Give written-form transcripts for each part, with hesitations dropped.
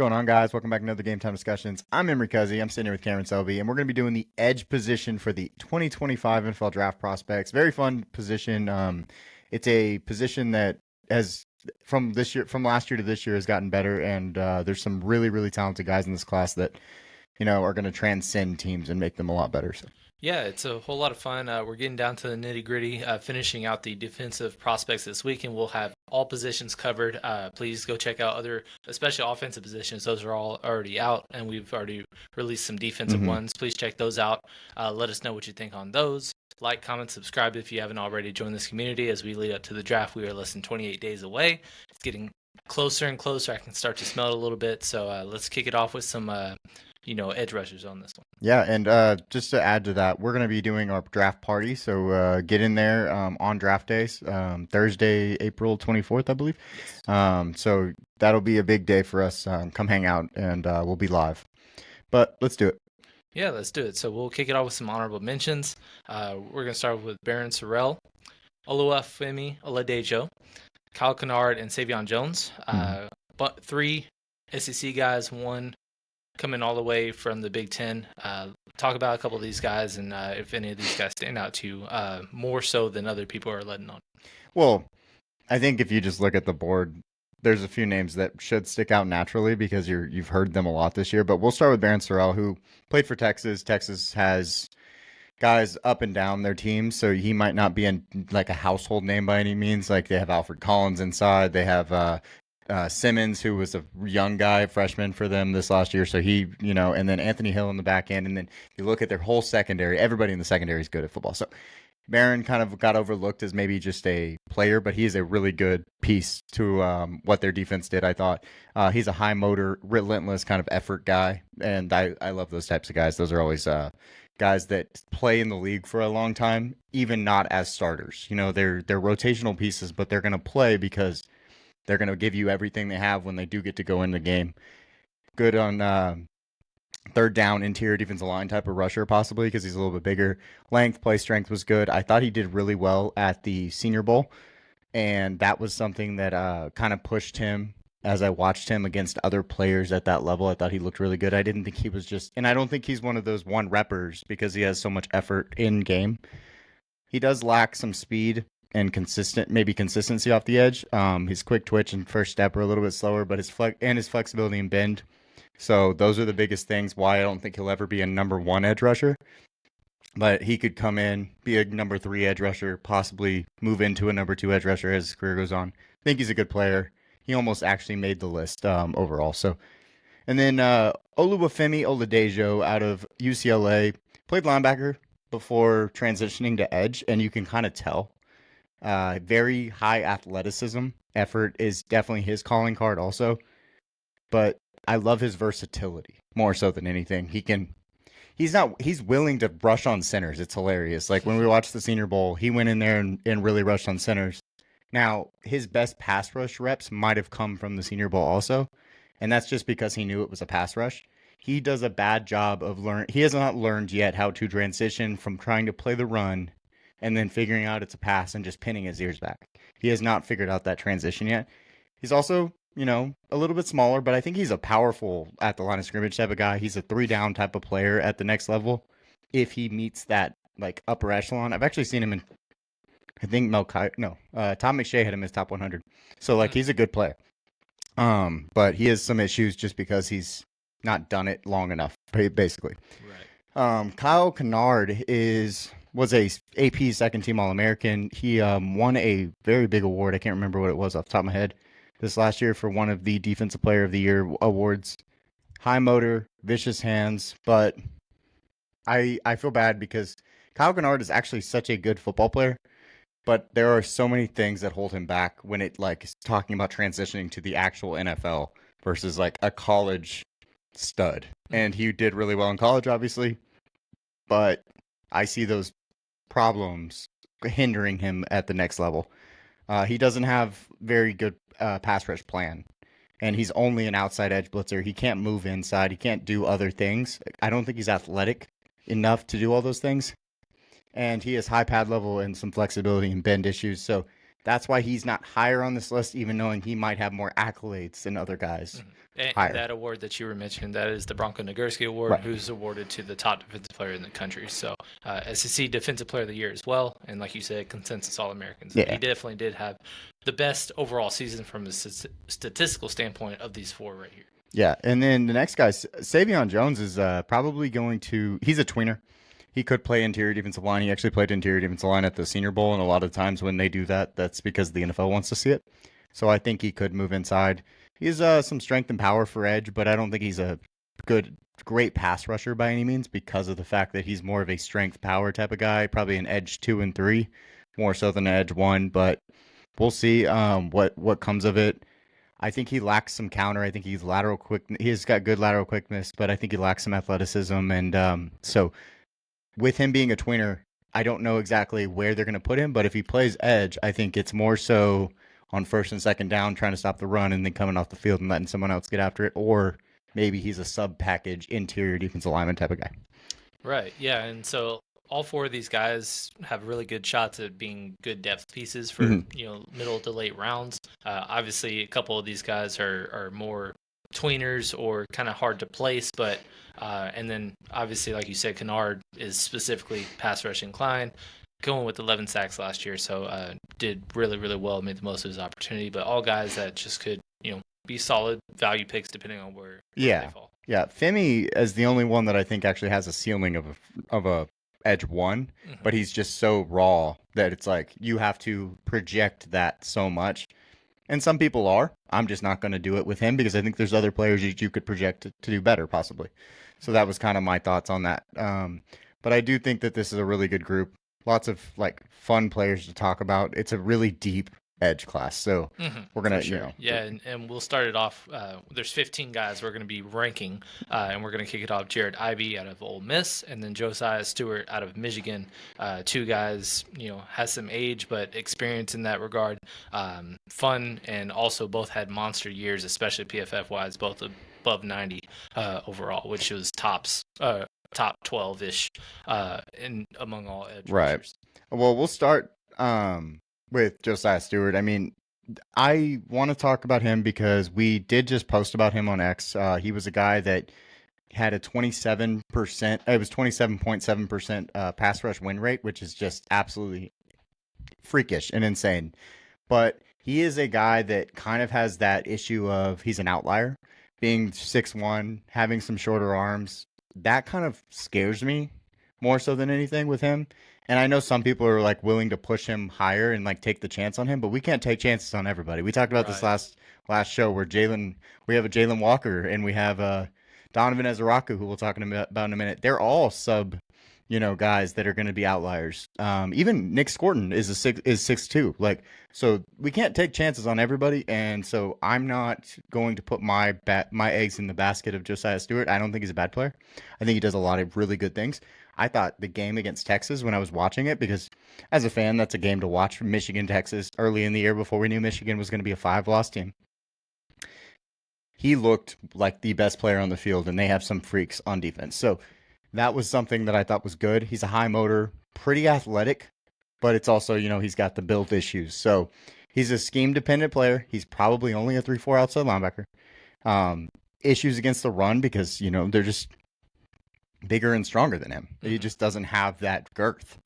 going on, guys? Welcome back to another Game Time Discussions. I'm Emery Cuzzy. I'm sitting here with Cameron Selby, and we're going to be doing the edge position for the 2025 NFL Draft Prospects. Very fun position. It's a position that has from last year to this year, has gotten better, and there's some really, really talented guys in this class that are going to transcend teams and make them a lot better. So. Yeah, it's a whole lot of fun. We're getting down to the nitty gritty, finishing out the defensive prospects this week, and we'll have all positions covered. Please go check out other, especially offensive positions. Those are all already out, and we've already released some defensive ones. Please check those out. Let us know what you think on those. Like, comment, subscribe if you haven't already joined this community. As we lead up to the draft, we are less than 28 days away. It's getting closer and closer. I can start to smell it a little bit. So let's kick it off with some edge rushers on this one. Yeah, and just to add to that, we're going to be doing our draft party, so get in there on draft days, Thursday, April 24th, I believe. Yes. So that'll be a big day for us. Come hang out, and we'll be live. But let's do it. Yeah, let's do it. So we'll kick it off with some honorable mentions. We're going to start with Baron Sorrell, Oluwafemi Oladejo, Kyle Kennard, and Savion Jones. But 3 SEC guys, 1 coming all the way from the Big Ten. Talk about a couple of these guys and if any of these guys stand out to you more so than other people are letting on. Well, I think if you just look at the board, there's a few names that should stick out naturally because you've heard them a lot this year. But we'll start with Baron Sorrell, who played for Texas. Texas has guys up and down their teams, so he might not be like a household name by any means. Like they have Alfred Collins inside. They have Simmons, who was a young guy, freshman for them this last year. So he, and then Anthony Hill in the back end. And then you look at their whole secondary, everybody in the secondary is good at football. So Barron kind of got overlooked as maybe just a player, but he is a really good piece to what their defense did, I thought. He's a high motor, relentless kind of effort guy. And I love those types of guys. Those are always guys that play in the league for a long time, even not as starters. They're rotational pieces, but they're going to play because they're going to give you everything they have when they do get to go in the game. Good on third down, interior defensive line type of rusher, possibly, because he's a little bit bigger. Length, play strength was good. I thought he did really well at the Senior Bowl, and that was something that kind of pushed him as I watched him against other players at that level. I thought he looked really good. I didn't think he was and I don't think he's one of those one-reppers because he has so much effort in game. He does lack some speed and consistency off the edge. His quick twitch and first step are a little bit slower, but his flexibility and bend. So those are the biggest things why I don't think he'll ever be a number 1 edge rusher. But he could come in, be a number 3 edge rusher, possibly move into a number 2 edge rusher as his career goes on. I think he's a good player. He almost actually made the list overall. So, and then Oluwafemi Oladejo out of UCLA played linebacker before transitioning to edge, and you can kind of tell. Very high athleticism. Effort is definitely his calling card also. But I love his versatility more so than anything. He's willing to rush on centers. It's hilarious. Like when we watched the Senior Bowl, he went in there and really rushed on centers. Now, his best pass rush reps might have come from the Senior Bowl also. And that's just because he knew it was a pass rush. He does a bad job of he has not learned yet how to transition from trying to play the run and then figuring out it's a pass and just pinning his ears back. He has not figured out that transition yet. He's also, a little bit smaller, but I think he's a powerful at the line of scrimmage type of guy. He's a 3-down type of player at the next level if he meets that like upper echelon. I've actually seen him in, I think Tom McShay had him as top 100. So like he's a good player. But he has some issues just because he's not done it long enough, basically. Right. Kyle Kennard was a AP second team All-American. He won a very big award. I can't remember what it was off the top of my head this last year for one of the Defensive Player of the Year awards. High motor, vicious hands, but I feel bad because Kyle Kennard is actually such a good football player, but there are so many things that hold him back when it like is talking about transitioning to the actual NFL versus like a college stud. And he did really well in college, obviously, but I see those problems hindering him at the next level. He doesn't have very good pass rush plan, and he's only an outside edge blitzer. He can't move inside. He can't do other things. I don't think he's athletic enough to do all those things, and he has high pad level and some flexibility and bend issues. So That's why he's not higher on this list, even knowing he might have more accolades than other guys. And that award that you were mentioning, that is the Bronco Nagurski Award, Right. who's awarded to the top defensive player in the country. So, SEC Defensive Player of the Year as well. And like you said, consensus All-American. So Yeah. he definitely did have the best overall season from a statistical standpoint of these four right here. Yeah, and then the next guy, Savion Jones, is probably going to. He's a tweener. He could play interior defensive line. He actually played interior defensive line at the Senior Bowl, and a lot of times when they do that, that's because the NFL wants to see it. So I think he could move inside. He has some strength and power for edge, but I don't think he's a great pass rusher by any means because of the fact that he's more of a strength power type of guy, probably an edge 2 and 3, more so than an edge 1. But we'll see what comes of it. I think he lacks some counter. I think he's lateral quick. He's got good lateral quickness, but I think he lacks some athleticism. And so with him being a tweener, I don't know exactly where they're going to put him, but if he plays edge, I think it's more so on first and second down, trying to stop the run and then coming off the field and letting someone else get after it. Or maybe he's a sub package interior defensive lineman type of guy. Right. Yeah. And so all four of these guys have really good shots at being good depth pieces for middle to late rounds. Obviously, a couple of these guys are more tweeners or kind of hard to place, but and then obviously, like you said, Kennard is specifically pass rush inclined, going with 11 sacks last year, so did really, really well, made the most of his opportunity. But all guys that just could be solid value picks depending on where they fall. Yeah, Femi is the only one that I think actually has a ceiling of a edge 1, but he's just so raw that it's like you have to project that so much. And some people are. I'm just not going to do it with him because I think there's other players you could project to do better, possibly. So that was kind of my thoughts on that. But I do think that this is a really good group. Lots of fun players to talk about. It's a really deep edge class. So we're going to, Yeah, and we'll start it off. There's 15 guys we're going to be ranking, and we're going to kick it off. Jared Ivey out of Ole Miss, and then Josiah Stewart out of Michigan. Two guys, has some age, but experience in that regard. Fun, and also both had monster years, especially PFF-wise, both above 90 overall, which was top 12-ish in among all edge rushers. Well, we'll start with Josiah Stewart. I mean, I want to talk about him because we did just post about him on X. He was a guy that had a 27%, it was 27.7% pass rush win rate, which is just absolutely freakish and insane. But he is a guy that kind of has that issue of he's an outlier, being 6'1", having some shorter arms. That kind of scares me more so than anything with him. And I know some people are willing to push him higher and take the chance on him, but we can't take chances on everybody. We talked about this last show where we have a Jalen Walker and we have Donovan Ezaraku, who we'll talk about in a minute. They're all sub, guys that are going to be outliers. Even Nick Scorton is 6'2". So we can't take chances on everybody. And so I'm not going to put my eggs in the basket of Josiah Stewart. I don't think he's a bad player. I think he does a lot of really good things. I thought the game against Texas when I was watching it, because as a fan, that's a game to watch from Michigan, Texas, early in the year before we knew Michigan was going to be a 5-loss team. He looked like the best player on the field, and they have some freaks on defense. So that was something that I thought was good. He's a high motor, pretty athletic, but it's also, he's got the build issues. So he's a scheme-dependent player. He's probably only a 3-4 outside linebacker. Issues against the run because, they're just bigger and stronger than him. He just doesn't have that girth.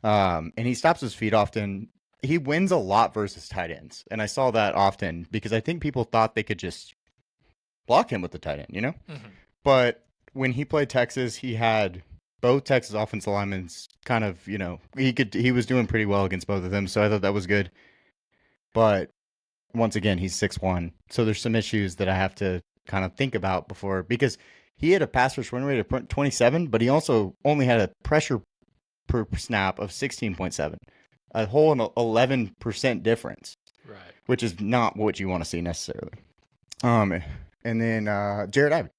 And he stops his feet often. He wins a lot versus tight ends. And I saw that often because I think people thought they could just block him with the tight end, But when he played Texas, he had both Texas offensive linemen kind of, he was doing pretty well against both of them. So I thought that was good. But once again, he's 6'1". So there's some issues that I have to kind of think about before, because he had a pass rush win rate of 27, but he also only had a pressure per snap of 16.7, a whole 11% difference, right? Which is not what you want to see necessarily. And then Jared Ivey.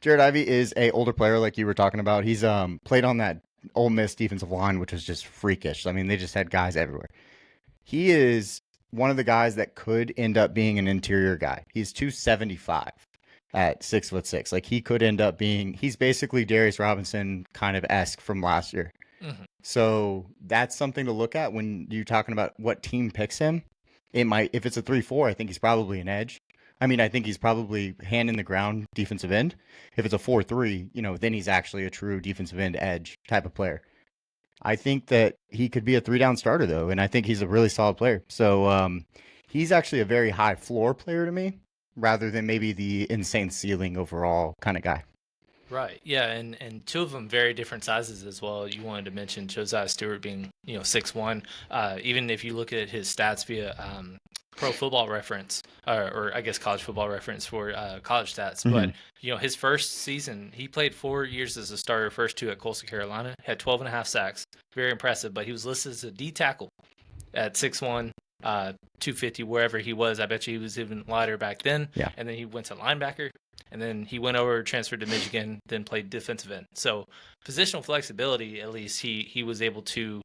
Jared Ivey is a older player, like you were talking about. He's played on that Ole Miss defensive line, which was just freakish. I mean, they just had guys everywhere. He is one of the guys that could end up being an interior guy. He's 275. At 6'6". He could end up being, he's basically Darius Robinson kind of esque from last year. Mhm. So that's something to look at when you're talking about what team picks him. It might, if it's a 3-4, I think he's probably an edge. I mean, I think he's probably hand in the ground defensive end. If it's a 4-3, then he's actually a true defensive end edge type of player. I think that he could be a 3-down starter though, and I think he's a really solid player. So he's actually a very high floor player to me, rather than maybe the insane ceiling overall kind of guy. Right. Yeah, and two of them very different sizes as well. You wanted to mention Josiah Stewart being 6'1". Even if you look at his stats via Pro Football Reference, or I guess College Football Reference for college stats, but his first season he played 4 years as a starter, first two at Coastal Carolina, had 12 and a half sacks, very impressive. But he was listed as a D tackle at 6'1". 250 wherever he was. I bet you he was even lighter back then. Yeah. And then he went to linebacker, and then he went over, transferred to Michigan, then played defensive end. So positional flexibility, at least he was able to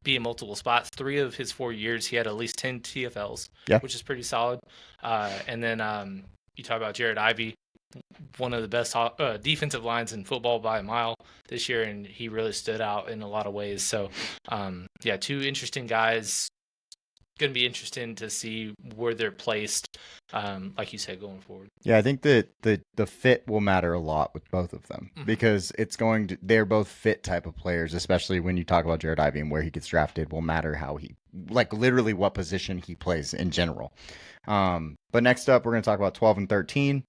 be in multiple spots. 3 of his 4 years, he had at least 10 TFLs, which is pretty solid. And then you talk about Jared Ivey, one of the best defensive lines in football by a mile this year, and he really stood out in a lot of ways. So, two interesting guys. Going to be interesting to see where they're placed, like you said, going forward. Yeah, I think that the fit will matter a lot with both of them because they're both fit type of players, especially when you talk about Jared Ivey and where he gets drafted will matter how literally what position he plays in general. But next up, we're going to talk about 12 and 13.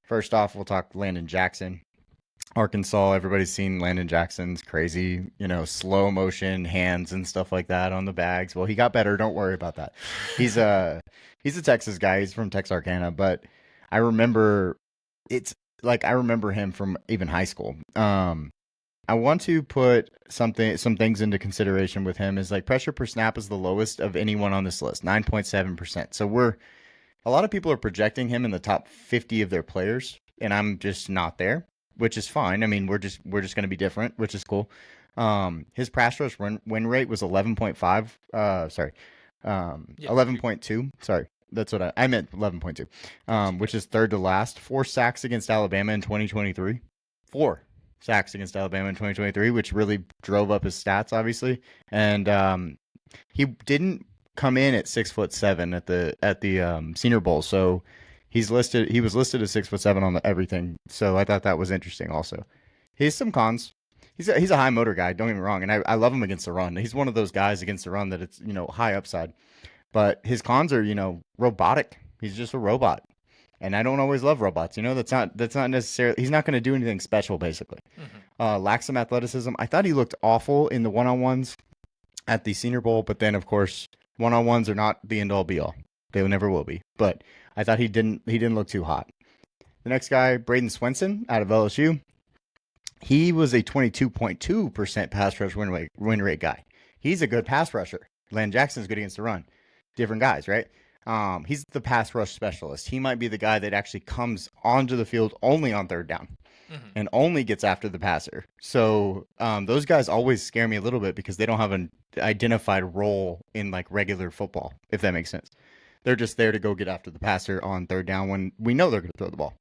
First off, we'll talk Landon Jackson. Arkansas, everybody's seen Landon Jackson's crazy, slow motion hands and stuff like that on the bags. Well, he got better. Don't worry about that. He's a Texas guy. He's from Texarkana, but I remember him from even high school. I want to put some things into consideration with him is like pressure per snap is the lowest of anyone on this list, 9.7%. So a lot of people are projecting him in the top 50 of their players, and I'm just not there, which is fine. I mean, we're just going to be different, which is cool. His pass rush win rate was 11.5. 11.2. Sorry, that's what I meant. 11.2, which is third to last. 4 sacks against Alabama in 2023. 4 sacks against Alabama in 2023, which really drove up his stats, obviously. And he didn't come in at 6'7" at the Senior Bowl, so he was listed as 6'7" on everything. So I thought that was interesting. Also, he has some cons. He's a high motor guy. Don't get me wrong, and I love him against the run. He's one of those guys against the run that it's high upside, but his cons are robotic. He's just a robot, and I don't always love robots. That's not necessarily. He's not going to do anything special. Basically, lacks some athleticism. I thought he looked awful in the one-on-ones at the Senior Bowl, but then of course one-on-ones are not the end-all be-all. They never will be. But I thought he didn't look too hot. The next guy, Braden Swenson out of LSU. He was a 22.2% pass rush win rate guy. He's a good pass rusher. Landon Jackson's good against the run. Different guys, right? He's the pass rush specialist. He might be the guy that actually comes onto the field only on third down and only gets after the passer. So those guys always scare me a little bit because they don't have an identified role in like regular football, if that makes sense. They're just there to go get after the passer on third down when we know they're going to throw the ball.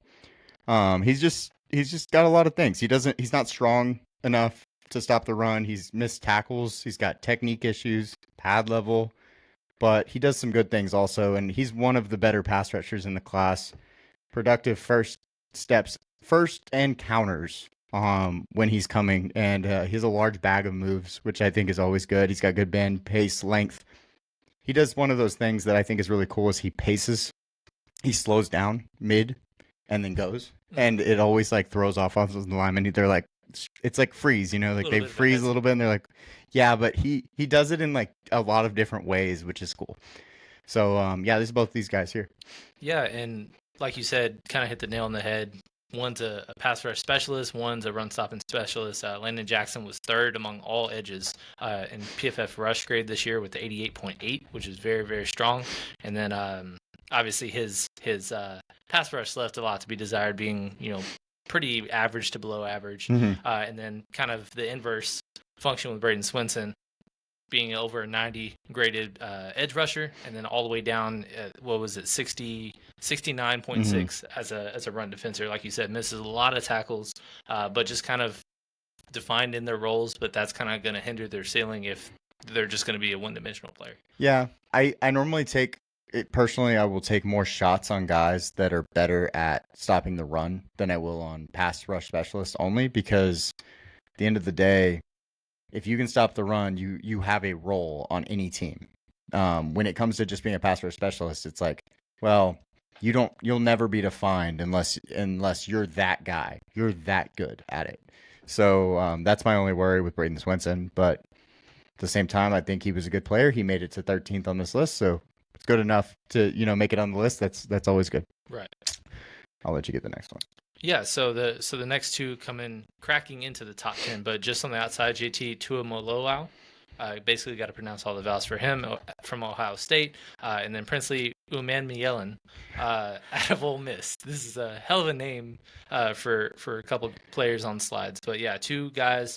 He's just got a lot of things. He's not strong enough to stop the run. He's missed tackles. He's got technique issues, pad level, but he does some good things also. And he's one of the better pass rushers in the class. Productive first and counters when he's coming. And he has a large bag of moves, which I think is always good. He's got good bend, pace, length. He does one of those things that I think is really cool is he paces. He slows down mid and then goes. And it always like throws off offensive linemen. They're like, it's like freeze, like they freeze a little bit and they're like, yeah, but he does it in like a lot of different ways, which is cool. So there's both these guys here. Yeah, and like you said, kind of hit the nail on the head. One's a pass rush specialist, one's a run stopping specialist. Landon Jackson was third among all edges in PFF rush grade this year with the 88.8, which is very, very strong. And then obviously his pass rush left a lot to be desired, being pretty average to below average. And then kind of the inverse function with Braden Swenson being over a 90 graded edge rusher, and then all the way down at, 69.6 as a run defender. Like you said, misses a lot of tackles, but just kind of defined in their roles, but that's kind of going to hinder their ceiling if they're just going to be a one-dimensional player. Yeah, I normally take it personally. I will take more shots on guys that are better at stopping the run than I will on pass rush specialists only because at the end of the day, if you can stop the run, you have a role on any team. When it comes to just being a pass rush specialist, it's like, well, you'll never be defined unless you're that guy. You're that good at it. So that's my only worry with Braden Swinson. But at the same time, I think he was a good player. He made it to 13th on this list, so it's good enough to make it on the list. That's always good. Right. I'll let you get the next one. Yeah, so the next two come in cracking into the top 10, but just on the outside, JT Tuimoloau. Basically, got to pronounce all the vowels for him from Ohio State, and then Princely Umanmielen out of Ole Miss. This is a hell of a name for a couple players on slides, but yeah, two guys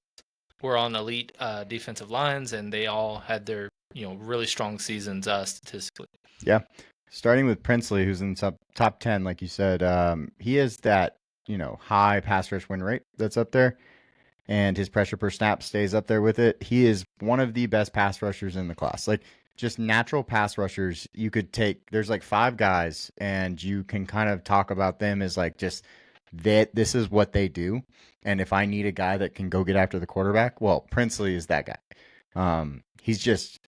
were on elite defensive lines, and they all had their really strong seasons statistically. Yeah, starting with Princely, who's in top 10, like you said, he has that high pass rush win rate that's up there. And his pressure per snap stays up there with it. He is one of the best pass rushers in the class. Like, just natural pass rushers, you could take, there's like 5 guys, and you can kind of talk about them as like just that this is what they do. And if I need a guy that can go get after the quarterback, well, Princely is that guy. He's just,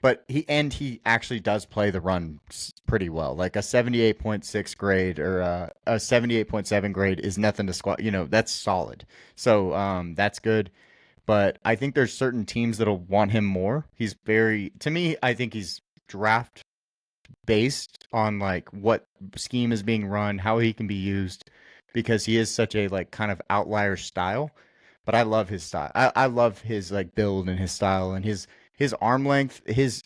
but he actually does play the run pretty well. Like a 78.6 grade or a 78.7 grade is nothing to squat. That's solid. So that's good. But I think there's certain teams that'll want him more. To me, I think he's draft based on like what scheme is being run, how he can be used, because he is such a like kind of outlier style. But I love his style. I love his like build and his style and his arm length, his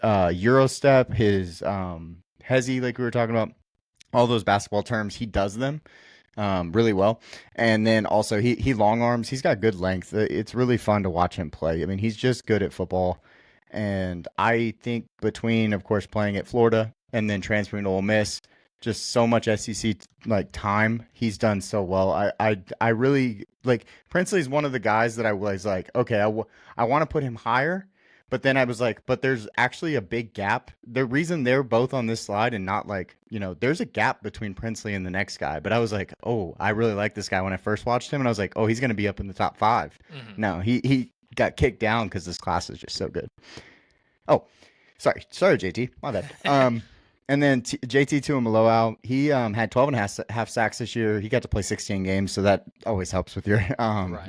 Euro step, his hezi, like we were talking about, all those basketball terms, he does them really well. And then also he long arms. He's got good length. It's really fun to watch him play. I mean, he's just good at football. And I think between, of course, playing at Florida and then transferring to Ole Miss, just so much SEC like time, he's done so well. I really like Princely is one of the guys that I was like, okay, I want to put him higher, but then I was like, but there's actually a big gap. The reason they're both on this slide and not like, there's a gap between Princely and the next guy. But I was like, oh, I really like this guy when I first watched him, and I was like, oh, he's going to be up in the top 5. Mm-hmm. No, he got kicked down because this class is just so good. Oh, sorry, JT, my bad. And then JT Tuimoloau, he had 12 and a half sacks this year. He got to play 16 games, so that always helps with your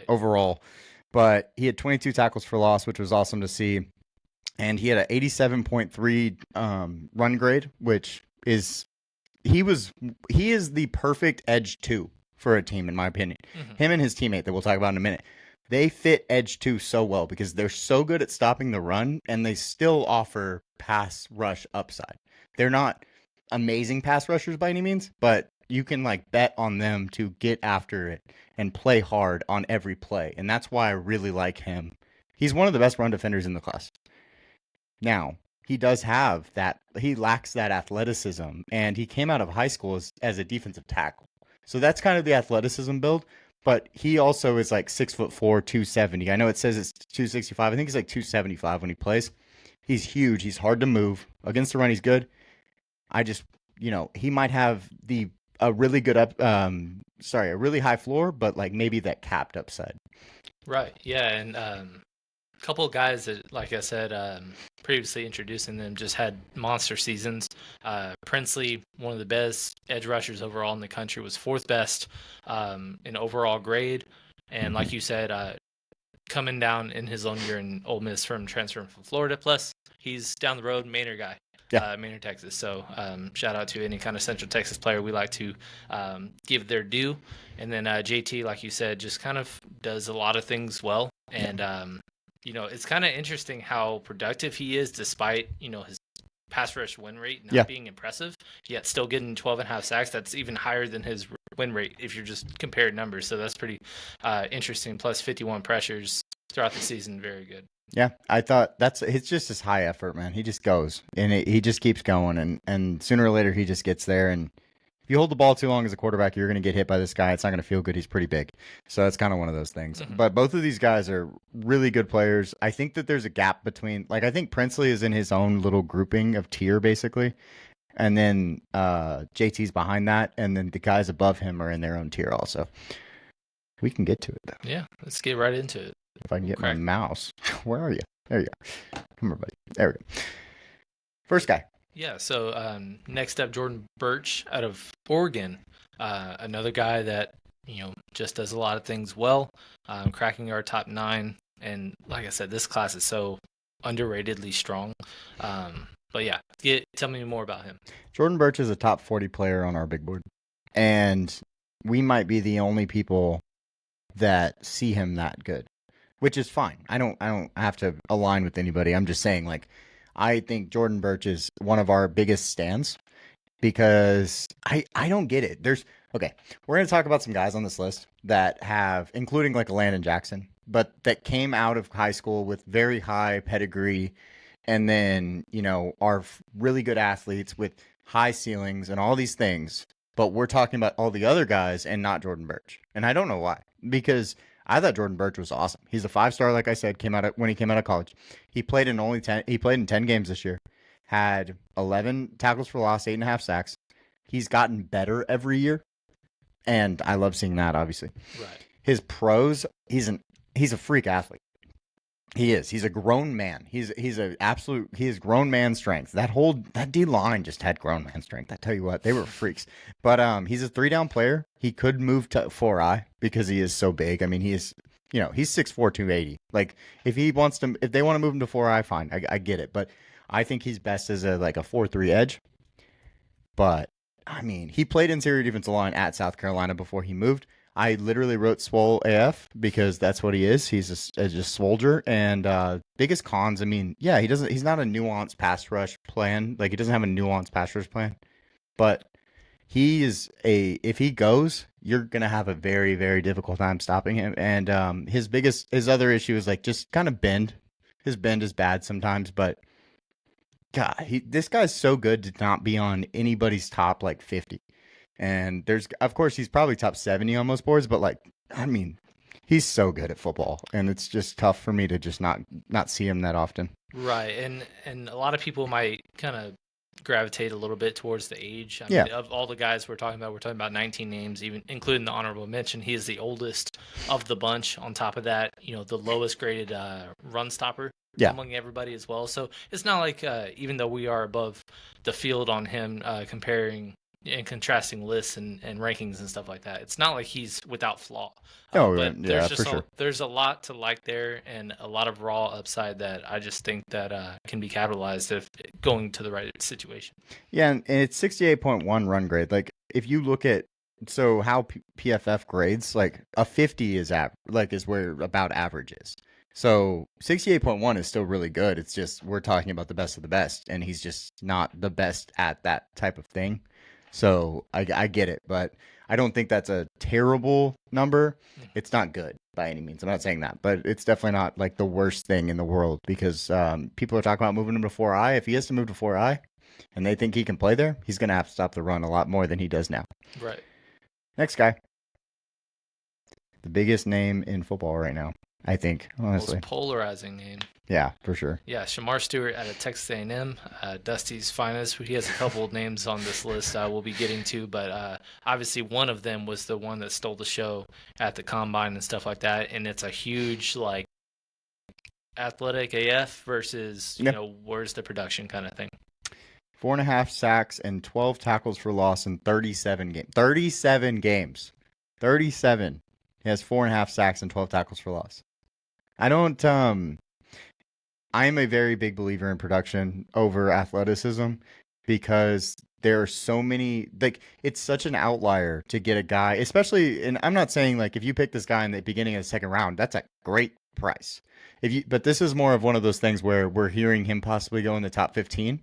overall. But he had 22 tackles for loss, which was awesome to see. And he had an 87.3 run grade, which is he is the perfect edge 2 for a team, in my opinion. Mm-hmm. Him and his teammate that we'll talk about in a minute. They fit edge 2 so well because they're so good at stopping the run, and they still offer pass rush upside. They're not amazing pass rushers by any means, but you can like bet on them to get after it and play hard on every play. And that's why I really like him. He's one of the best run defenders in the class. Now, he does have that. He lacks that athleticism, and he came out of high school as a defensive tackle. So that's kind of the athleticism build. But he also is like 6'4", 270. I know it says it's 265. I think he's like 275 when he plays. He's huge. He's hard to move. Against the run, he's good. I just, he might have a really good a really high floor, but like maybe that capped upside. Right. Yeah. And a couple of guys that, like I said, previously introducing them, just had monster seasons. Princely, one of the best edge rushers overall in the country, was 4th best in overall grade. And like you said, coming down in his own year in Ole Miss from transferring from Florida. Plus, he's down the road, Manor guy. Yeah. Manor, Texas. So shout out to any kind of Central Texas player. We like to give their due. And then JT, like you said, just kind of does a lot of things well. And, it's kind of interesting how productive he is despite, his pass rush win rate not being impressive, yet still getting 12 and a half sacks. That's even higher than his win rate if you're just comparing numbers. So that's pretty interesting. Plus 51 pressures throughout the season. Very good. Yeah, I thought it's just his high effort, man. He just goes and he just keeps going, and sooner or later he just gets there, and if you hold the ball too long as a quarterback, you're going to get hit by this guy. It's not going to feel good. He's pretty big. So that's kind of one of those things. Mhm. But both of these guys are really good players. I think that there's a gap between, like, I think Princely is in his own little grouping of tier, basically. And then JT's behind that. And then the guys above him are in their own tier also. We can get to it, though. Yeah, let's get right into it. If I can get my Crack. mouse. Where are you? There you go. Come here, buddy. There we go. First guy. Yeah, so next up, Jordan Birch out of Oregon. Another guy that, just does a lot of things well, cracking our top 9. And like I said, this class is so underratedly strong. But yeah, tell me more about him. Jordan Birch is a top 40 player on our big board. And we might be the only people that see him that good, which is fine. I don't have to align with anybody. I'm just saying, like, I think Jordan Birch is one of our biggest stands because I don't get it. Okay, we're going to talk about some guys on this list that have, including like Landon Jackson, but that came out of high school with very high pedigree and then, are really good athletes with high ceilings and all these things. But we're talking about all the other guys and not Jordan Birch. And I don't know why, because I thought Jordan Birch was awesome. He's a 5-star, like I said, when he came out of college. He played in 10 games this year, had 11 tackles for loss, 8.5 sacks. He's gotten better every year, and I love seeing that, obviously. Right. His pros, he's a freak athlete. He is. He's a grown man. He has grown man strength. That D line just had grown man strength. I tell you what, they were freaks. But he's a 3-down player. He could move to 4-eye because he is so big. I mean, he's 6'4", 280. Like if they want to move him to 4-eye, fine. I get it. But I think he's best as a 4-3 edge. But I mean, he played interior defensive line at South Carolina before he moved. I literally wrote Swole AF because that's what he is. He's just soldier. And biggest cons, I mean, yeah, he's not a nuanced pass rush plan. Like, he doesn't have a nuanced pass rush plan. But if he goes, you're going to have a very, very difficult time stopping him. And his other issue is, like, just kind of bend. His bend is bad sometimes, but God, this guy's so good to not be on anybody's top, 50. And of course, he's probably top 70 on most boards, but I mean, he's so good at football, and it's just tough for me to just not see him that often. Right, and a lot of people might kind of gravitate a little bit towards the age. I Yeah. mean, of all the guys we're talking about 19 names, even including the honorable mention. He is the oldest of the bunch. On top of that, the lowest graded run stopper. Yeah. Among everybody as well. So it's not like even though we are above the field on him, comparing and contrasting lists and rankings and stuff like that, it's not like he's without flaw. But yeah, for sure. There's a lot to like there and a lot of raw upside that I just think that can be capitalized if going to the right situation. Yeah, and it's 68.1 run grade. Like, if you look at how PFF grades, like a 50 is where about average is. So 68.1 is still really good. It's just we're talking about the best of the best, and he's just not the best at that type of thing. So I get it, but I don't think that's a terrible number. It's not good by any means. I'm not saying that, but it's definitely not like the worst thing in the world because people are talking about moving him to 4-eye. If he has to move to 4-eye and they think he can play there, he's going to have to stop the run a lot more than he does now. Right. Next guy. The biggest name in football right now, I think, honestly. Most polarizing name. Yeah, for sure. Yeah, Shamar Stewart out of Texas A&M, Dusty's finest. He has a couple of names on this list we'll be getting to, but obviously one of them was the one that stole the show at the combine and stuff like that, and it's a huge, athletic AF versus, where's the production kind of thing. 4.5 sacks and 12 tackles for loss in 37 games. 37 games. 37. He has 4.5 sacks and 12 tackles for loss. I'm a very big believer in production over athleticism because there are so many, it's such an outlier to get a guy, especially, and I'm not saying if you pick this guy in the beginning of the second round, that's a great price. But this is more of one of those things where we're hearing him possibly go in the top 15.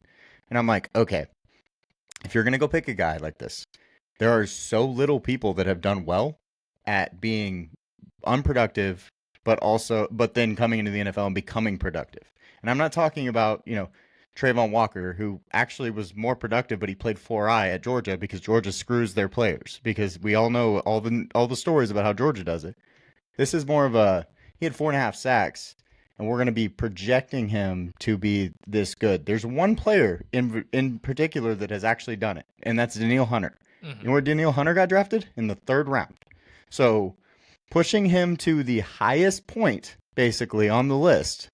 And I'm like, okay, if you're going to go pick a guy like this, there are so little people that have done well at being unproductive, but then coming into the NFL and becoming productive. And I'm not talking about, Trayvon Walker, who actually was more productive, but he played 4I at Georgia because Georgia screws their players. Because we all know all the stories about how Georgia does it. This is more of a he had 4.5 sacks, and we're going to be projecting him to be this good. There's one player in particular that has actually done it, and that's Daniil Hunter. Mm-hmm. You know where Daniil Hunter got drafted? In the 3rd round. So pushing him to the highest point, basically, on the list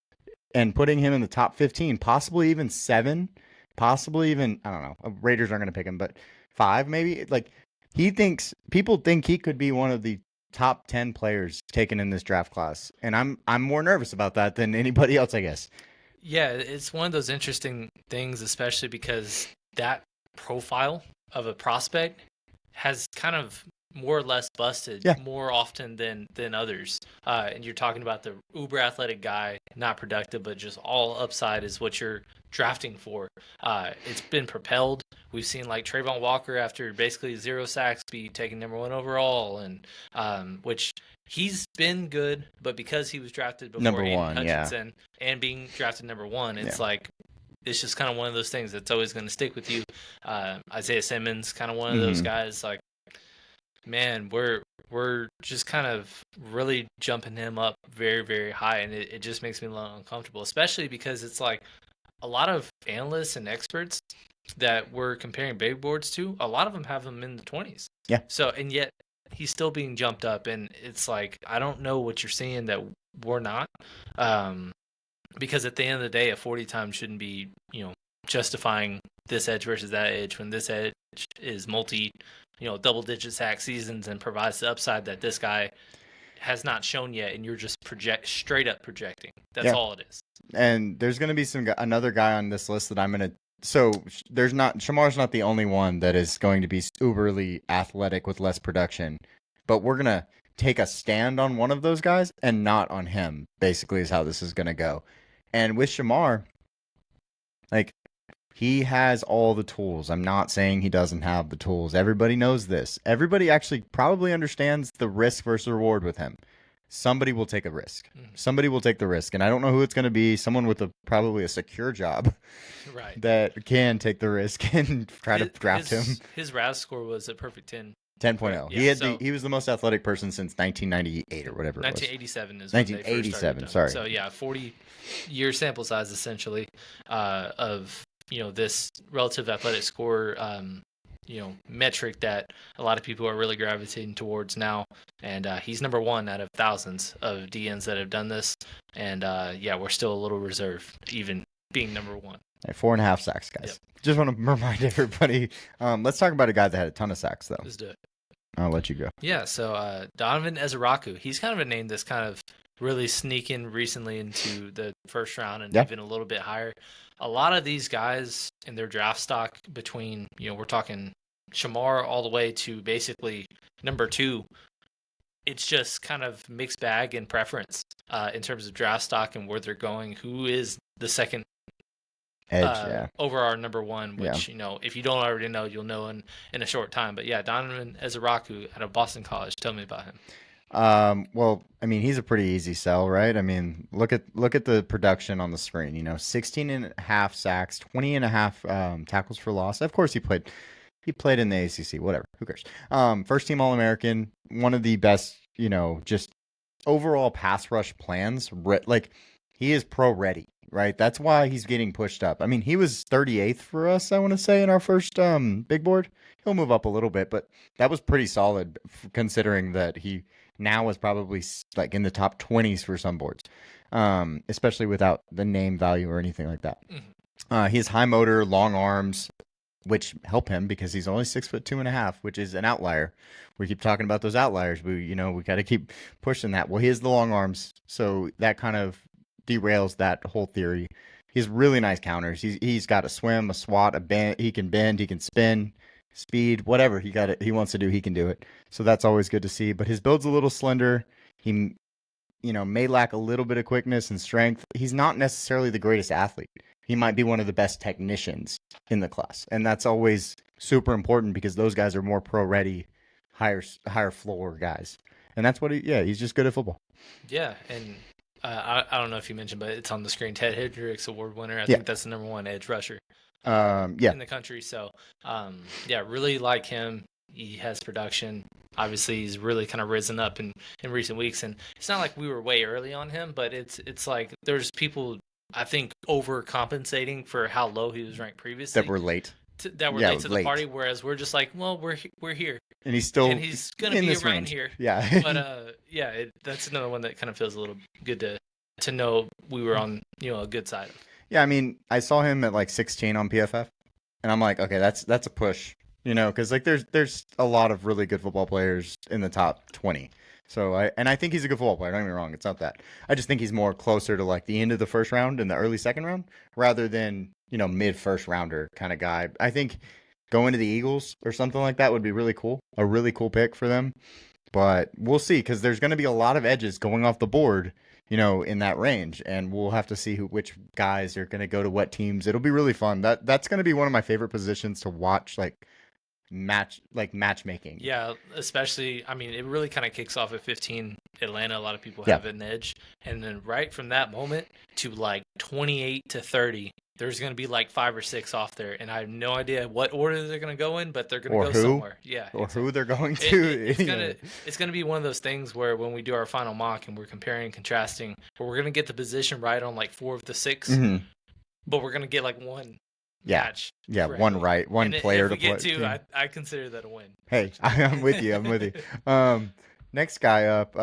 and putting him in the top 15, possibly even 7, possibly even, I don't know, Raiders aren't going to pick him, but 5 maybe. Like, people think he could be one of the top 10 players taken in this draft class. And I'm more nervous about that than anybody else, I guess. Yeah, it's one of those interesting things, especially because that profile of a prospect has kind of more or less busted more often than others. And you're talking about the uber athletic guy, not productive, but just all upside is what you're drafting for. It's been propelled. We've seen like Trayvon Walker after basically 0 sacks be taken #1 overall, and which he's been good, but because he was drafted before Aiden Hutchinson and being drafted #1, it's like it's just kind of one of those things that's always going to stick with you. Isaiah Simmons, kind of one of those guys. Like, man, we're just kind of really jumping him up very, very high, and it just makes me a little uncomfortable, especially because it's like a lot of analysts and experts that we're comparing big boards to, a lot of them have him in the 20s. Yeah. So, and yet he's still being jumped up, and it's like, I don't know what you're seeing that we're not. Because at the end of the day, a 40 time shouldn't be, justifying this edge versus that edge when this edge is double-digit sack seasons and provides the upside that this guy has not shown yet, and you're just straight up projecting. That's all it is. And there's going to be another guy on this list that I'm going to. So Shamar's not the only one that is going to be uberly athletic with less production, but we're going to take a stand on one of those guys and not on him, basically, is how this is going to go. And with Shamar, like, he has all the tools. I'm not saying he doesn't have the tools. Everybody knows this. Everybody actually probably understands the risk versus reward with him. Somebody will take a risk. Somebody will take the risk. And I don't know who it's going to be. Someone with probably a secure job that can take the risk and try to draft him. His RAS score was a perfect 10. 10.0. Yeah, he was the most athletic person since 1998 or whatever 1987 it was. Is 1987, sorry. So, 40-year sample size, essentially, of, this relative athletic score, metric that a lot of people are really gravitating towards now. And he's #1 out of thousands of DNs that have done this. And, we're still a little reserved, even being #1. 4.5 sacks, guys. Yep. Just want to remind everybody. Let's talk about a guy that had a ton of sacks, though. Let's do it. I'll let you go. Yeah, so Donovan Ezeraku, he's kind of a name that's kind of really sneaking recently into the first round and even a little bit higher. A lot of these guys in their draft stock between, we're talking Shamar all the way to basically #2, it's just kind of mixed bag and preference in terms of draft stock and where they're going. Who is the second edge over our #1, which if you don't already know, you'll know in a short time. But Donovan Ezeraku out of Boston College. Tell me about him. Well, I mean, he's a pretty easy sell, right? I mean, look at the production on the screen. 16.5 sacks, 20.5 tackles for loss. Of course, he played in the ACC. Whatever, who cares? First team All-American, one of the best. Just overall pass rush plans. Like, he is pro ready. Right, that's why he's getting pushed up. I mean, he was 38th for us, I want to say, in our first big board. He'll move up a little bit, but that was pretty solid considering that he now is probably like in the top 20s for some boards, especially without the name value or anything like that. He has high motor, long arms, which help him because he's only 6'2.5", which is an outlier. We keep talking about those outliers. We got to keep pushing that. Well, he has the long arms, so that kind of derails that whole theory. He has really nice counters. He's got a swim, a swat, a bend. He can bend, he can spin, speed, whatever he wants to do, he can do it. So that's always good to see. But his build's a little slender. He, may lack a little bit of quickness and strength. He's not necessarily the greatest athlete. He might be one of the best technicians in the class, and that's always super important because those guys are more pro ready, higher floor guys, and that's what he's just good at football. Yeah, and I don't know if you mentioned, but it's on the screen. Ted Hendricks Award winner. I Yeah. think that's the #1 edge rusher Yeah. in the country. So, yeah, really like him. He has production. Obviously, he's really kind of risen up in recent weeks, and it's not like we were way early on him, but it's like there's people I think overcompensating for how low he was ranked previously That we're late. that were Yeah, late to the late. party, whereas we're just like, well, we're here, And he's still and he's gonna in be this around range. here. Yeah. But yeah, that's another one that kind of feels a little good to know we were on a good side. Yeah, I mean, I saw him at like 16 on PFF, and I'm like, okay, that's a push, because like there's a lot of really good football players in the top 20. So I think he's a good football player. Don't get me wrong, it's not that. I just think he's more closer to like the end of the first round and the early second round rather than mid first rounder kind of guy. I think going to the Eagles or something like that would be really cool, a really cool pick for them. But we'll see because there's going to be a lot of edges going off the board in that range, and we'll have to see which guys are going to go to what teams. It'll be really fun. That's going to be one of my favorite positions to watch, like matchmaking. Yeah, especially, I mean, it really kind of kicks off at 15 Atlanta. A lot of people have an edge, and then right from that moment to like 28 to 30, there's going to be like 5 or 6 off there, and I have no idea what order they're going to go in, but they're going to go somewhere. Yeah, or who they're going to. It's gonna be one of those things where when we do our final mock and we're comparing and contrasting, where we're gonna get the position right on like 4 of the 6, but we're gonna get like one match. Yeah, one right, one player to play. If we get 2, I consider that a win. Hey, I'm with you. I'm with you. Next guy up,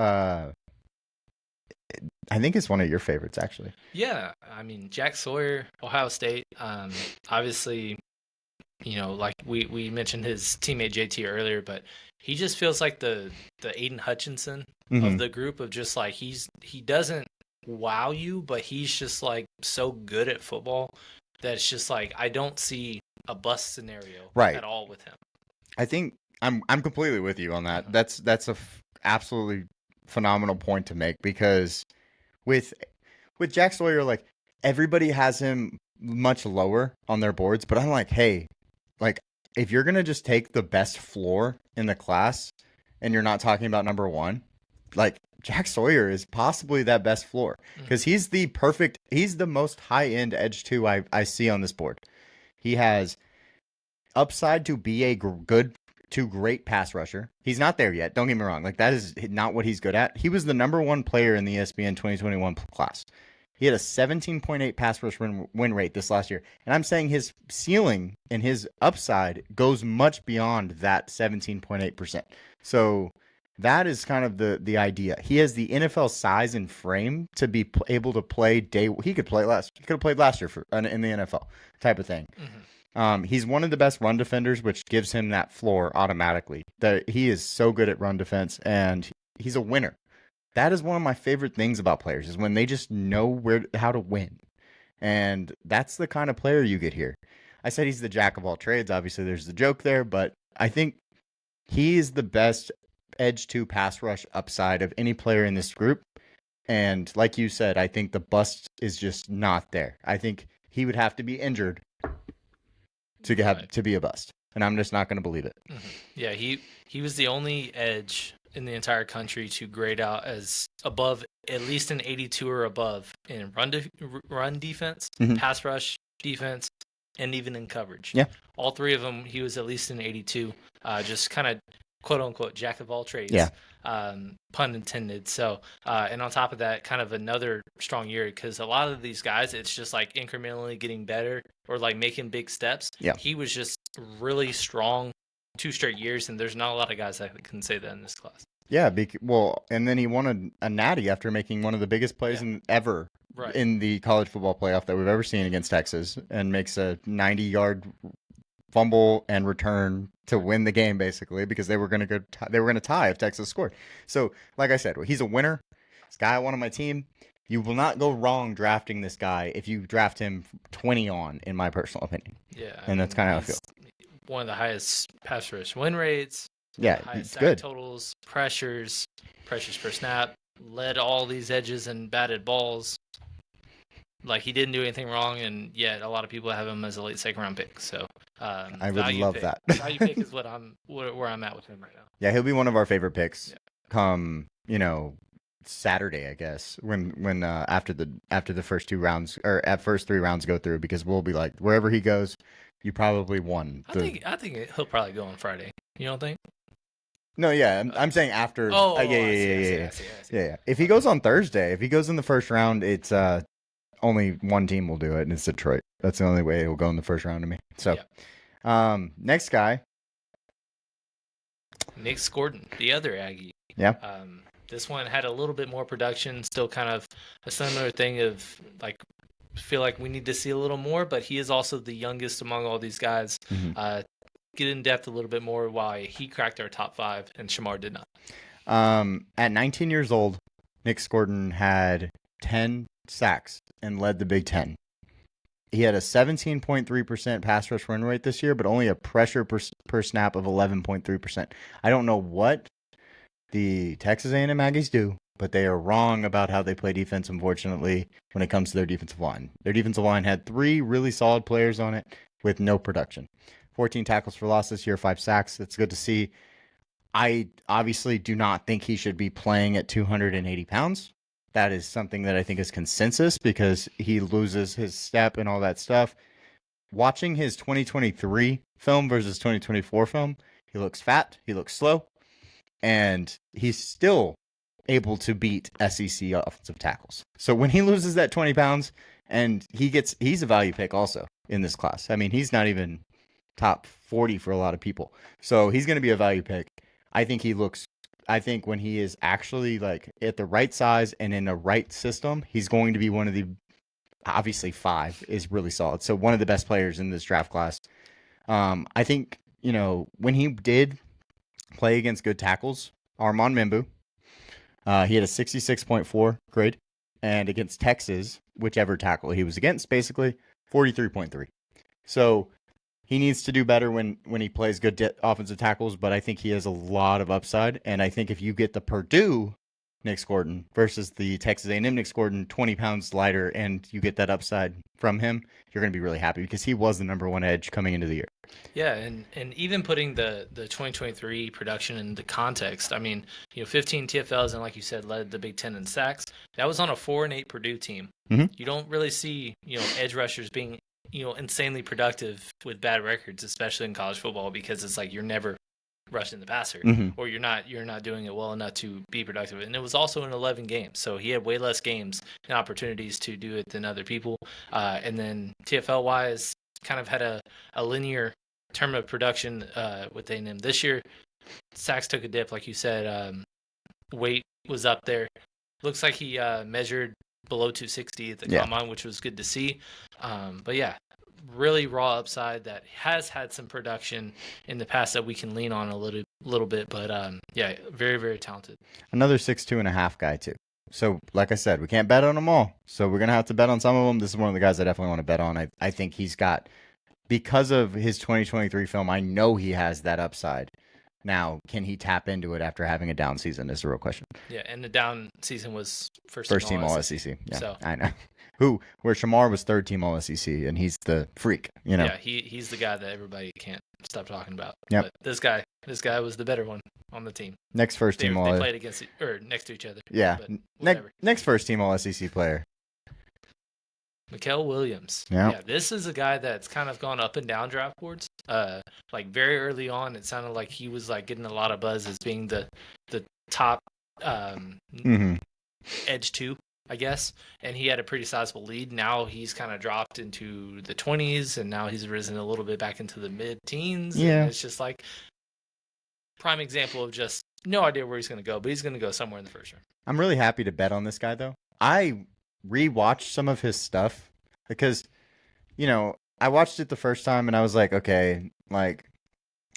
I think it's one of your favorites, actually. Yeah, I mean, Jack Sawyer, Ohio State. Obviously, like we mentioned his teammate JT earlier, but he just feels like the Aiden Hutchinson of the group, of just like he doesn't wow you, but he's just like so good at football that it's just like I don't see a bust scenario at all with him. I think I'm completely with you on that. That's a absolutely phenomenal point to make, because with Jack Sawyer, like everybody has him much lower on their boards, but I'm like, hey, like if you're gonna just take the best floor in the class and you're not talking about number 1, like Jack Sawyer is possibly that best floor, because he's the most high end edge 2 I see on this board. He has upside to be a good to great pass rusher. He's not there yet. Don't get me wrong. Like that is not what he's good at. He was the number 1 player in the ESPN 2021 class. He had a 17.8 pass rush win rate this last year. And I'm saying his ceiling and his upside goes much beyond that 17.8%. So that is kind of the idea. He has the NFL size and frame to be able to play he could have played last year in the NFL type of thing. He's one of the best run defenders, which gives him that floor automatically. He is so good at run defense, and he's a winner. That is one of my favorite things about players, is when they just know how to win. And that's the kind of player you get here. I said he's the jack of all trades. Obviously, there's the joke there, but I think he is the best edge 2 pass rush upside of any player in this group. And like you said, I think the bust is just not there. I think he would have to be injured to be a bust, and I'm just not going to believe it. Yeah, he was the only edge in the entire country to grade out as above at least an 82 or above in run defense, pass rush defense, and even in coverage. Yeah, all 3 of them, he was at least an 82. Just kind of quote unquote jack of all trades. Yeah. Pun intended. So, and on top of that, kind of another strong year, because a lot of these guys, it's just like incrementally getting better or like making big steps. Yeah. He was just really strong 2 straight years, and there's not a lot of guys that can say that in this class. Yeah. And then he won a natty after making one of the biggest plays ever in the college football playoff that we've ever seen against Texas, and makes a 90-yard fumble and return to win the game, basically, because they were going to tie if Texas scored. So, like I said, he's a winner. This guy I want on my team. You will not go wrong drafting this guy if you draft him 20 on, in my personal opinion. Yeah, and that's kind of how I feel. One of the highest pass rush win rates. Yeah, highest it's good. Totals, pressures per snap, led all these edges and batted balls. Like, he didn't do anything wrong, and yet a lot of people have him as a late 2nd round pick. So I would love that. Value pick is where I'm at with him right now. Yeah, he'll be one of our favorite picks come Saturday, I guess, when after the first 2 rounds or at first 3 rounds go through, because we'll be like, wherever he goes, you probably won. He'll probably go on Friday. You don't think? No, yeah, I'm saying after. Oh, Yeah, I see, yeah. I see. Yeah. If he goes on Thursday, if he goes in the first round, it's only one team will do it, and it's Detroit. That's the only way it will go in the first round to me. So, next guy, Nick Gordon, the other Aggie. Yeah. This one had a little bit more production, still kind of a similar thing of like, feel like we need to see a little more, but he is also the youngest among all these guys. Get in depth a little bit more why he cracked our top 5 and Shamar did not. At 19 years old, Nick Gordon had 10 sacks and led the Big Ten. He had a 17.3% pass rush win rate this year, but only a pressure per snap of 11.3%. I don't know what the Texas A&M Aggies do, but they are wrong about how they play defense, unfortunately, when it comes to their defensive line. Their defensive line had 3 really solid players on it with no production. 14 tackles for loss this year, 5 sacks. That's good to see. I obviously do not think he should be playing at 280 pounds. That is something that I think is consensus because he loses his step and all that stuff. Watching his 2023 film versus 2024 film, he looks fat, he looks slow, and he's still able to beat SEC offensive tackles. So when he loses that 20 pounds, and he's a value pick also in this class. I mean, he's not even top 40 for a lot of people. So he's going to be a value pick. I think when he is actually like at the right size and in the right system, he's going to be one of the, obviously 5 is really solid. So one of the best players in this draft class. I think, when he did play against good tackles, Armand Membu, he had a 66.4 grade, and against Texas, whichever tackle he was against, basically 43.3. So he needs to do better when he plays good offensive tackles, but I think he has a lot of upside. And I think if you get the Purdue Nick Gordon versus the Texas A&M Nick Gordon, 20 pounds lighter, and you get that upside from him, you're going to be really happy because he was the number 1 edge coming into the year. Yeah, and even putting the 2023 production into context, I mean, 15 TFLs and like you said, led the Big Ten in sacks. That was on a 4-8 Purdue team. Mm-hmm. You don't really see edge rushers being insanely productive with bad records, especially in college football, because it's like you're never rushing the passer, or you're not doing it well enough to be productive. And it was also in 11 games, so he had way less games and opportunities to do it than other people. And then TFL wise, kind of had a linear term of production with A&M this year. Sacks took a dip, like you said. Weight was up there. Looks like he measured below 260 at the combine, which was good to see. But yeah, really raw upside that has had some production in the past that we can lean on a little bit. But yeah, very, very talented. Another 6'2.5" guy too. So like I said, we can't bet on them all. So we're gonna have to bet on some of them. This is one of the guys I definitely want to bet on. I think he's got, because of his 2023 film, I know he has that upside. Now, can he tap into it after having a down season is the real question. Yeah, and the down season was first team All SEC. Yeah, so. I know. Where Shamar was 3rd team All SEC, and he's the freak. Yeah, he's the guy that everybody can't stop talking about. Yeah, but this guy was the better one on the team. Next first team All. They played against or next to each other. Yeah, next first team All SEC player. Mikael Williams. Yeah, this is a guy that's kind of gone up and down draft boards. Like very early on, it sounded like he was like getting a lot of buzz as being the top edge 2, I guess. And he had a pretty sizable lead. Now he's kind of dropped into the 20s, and now he's risen a little bit back into the mid-teens. Yeah, and it's just like prime example of just no idea where he's going to go, but he's going to go somewhere in the first round. I'm really happy to bet on this guy though. I rewatched some of his stuff because, I watched it the first time and I was like, okay, like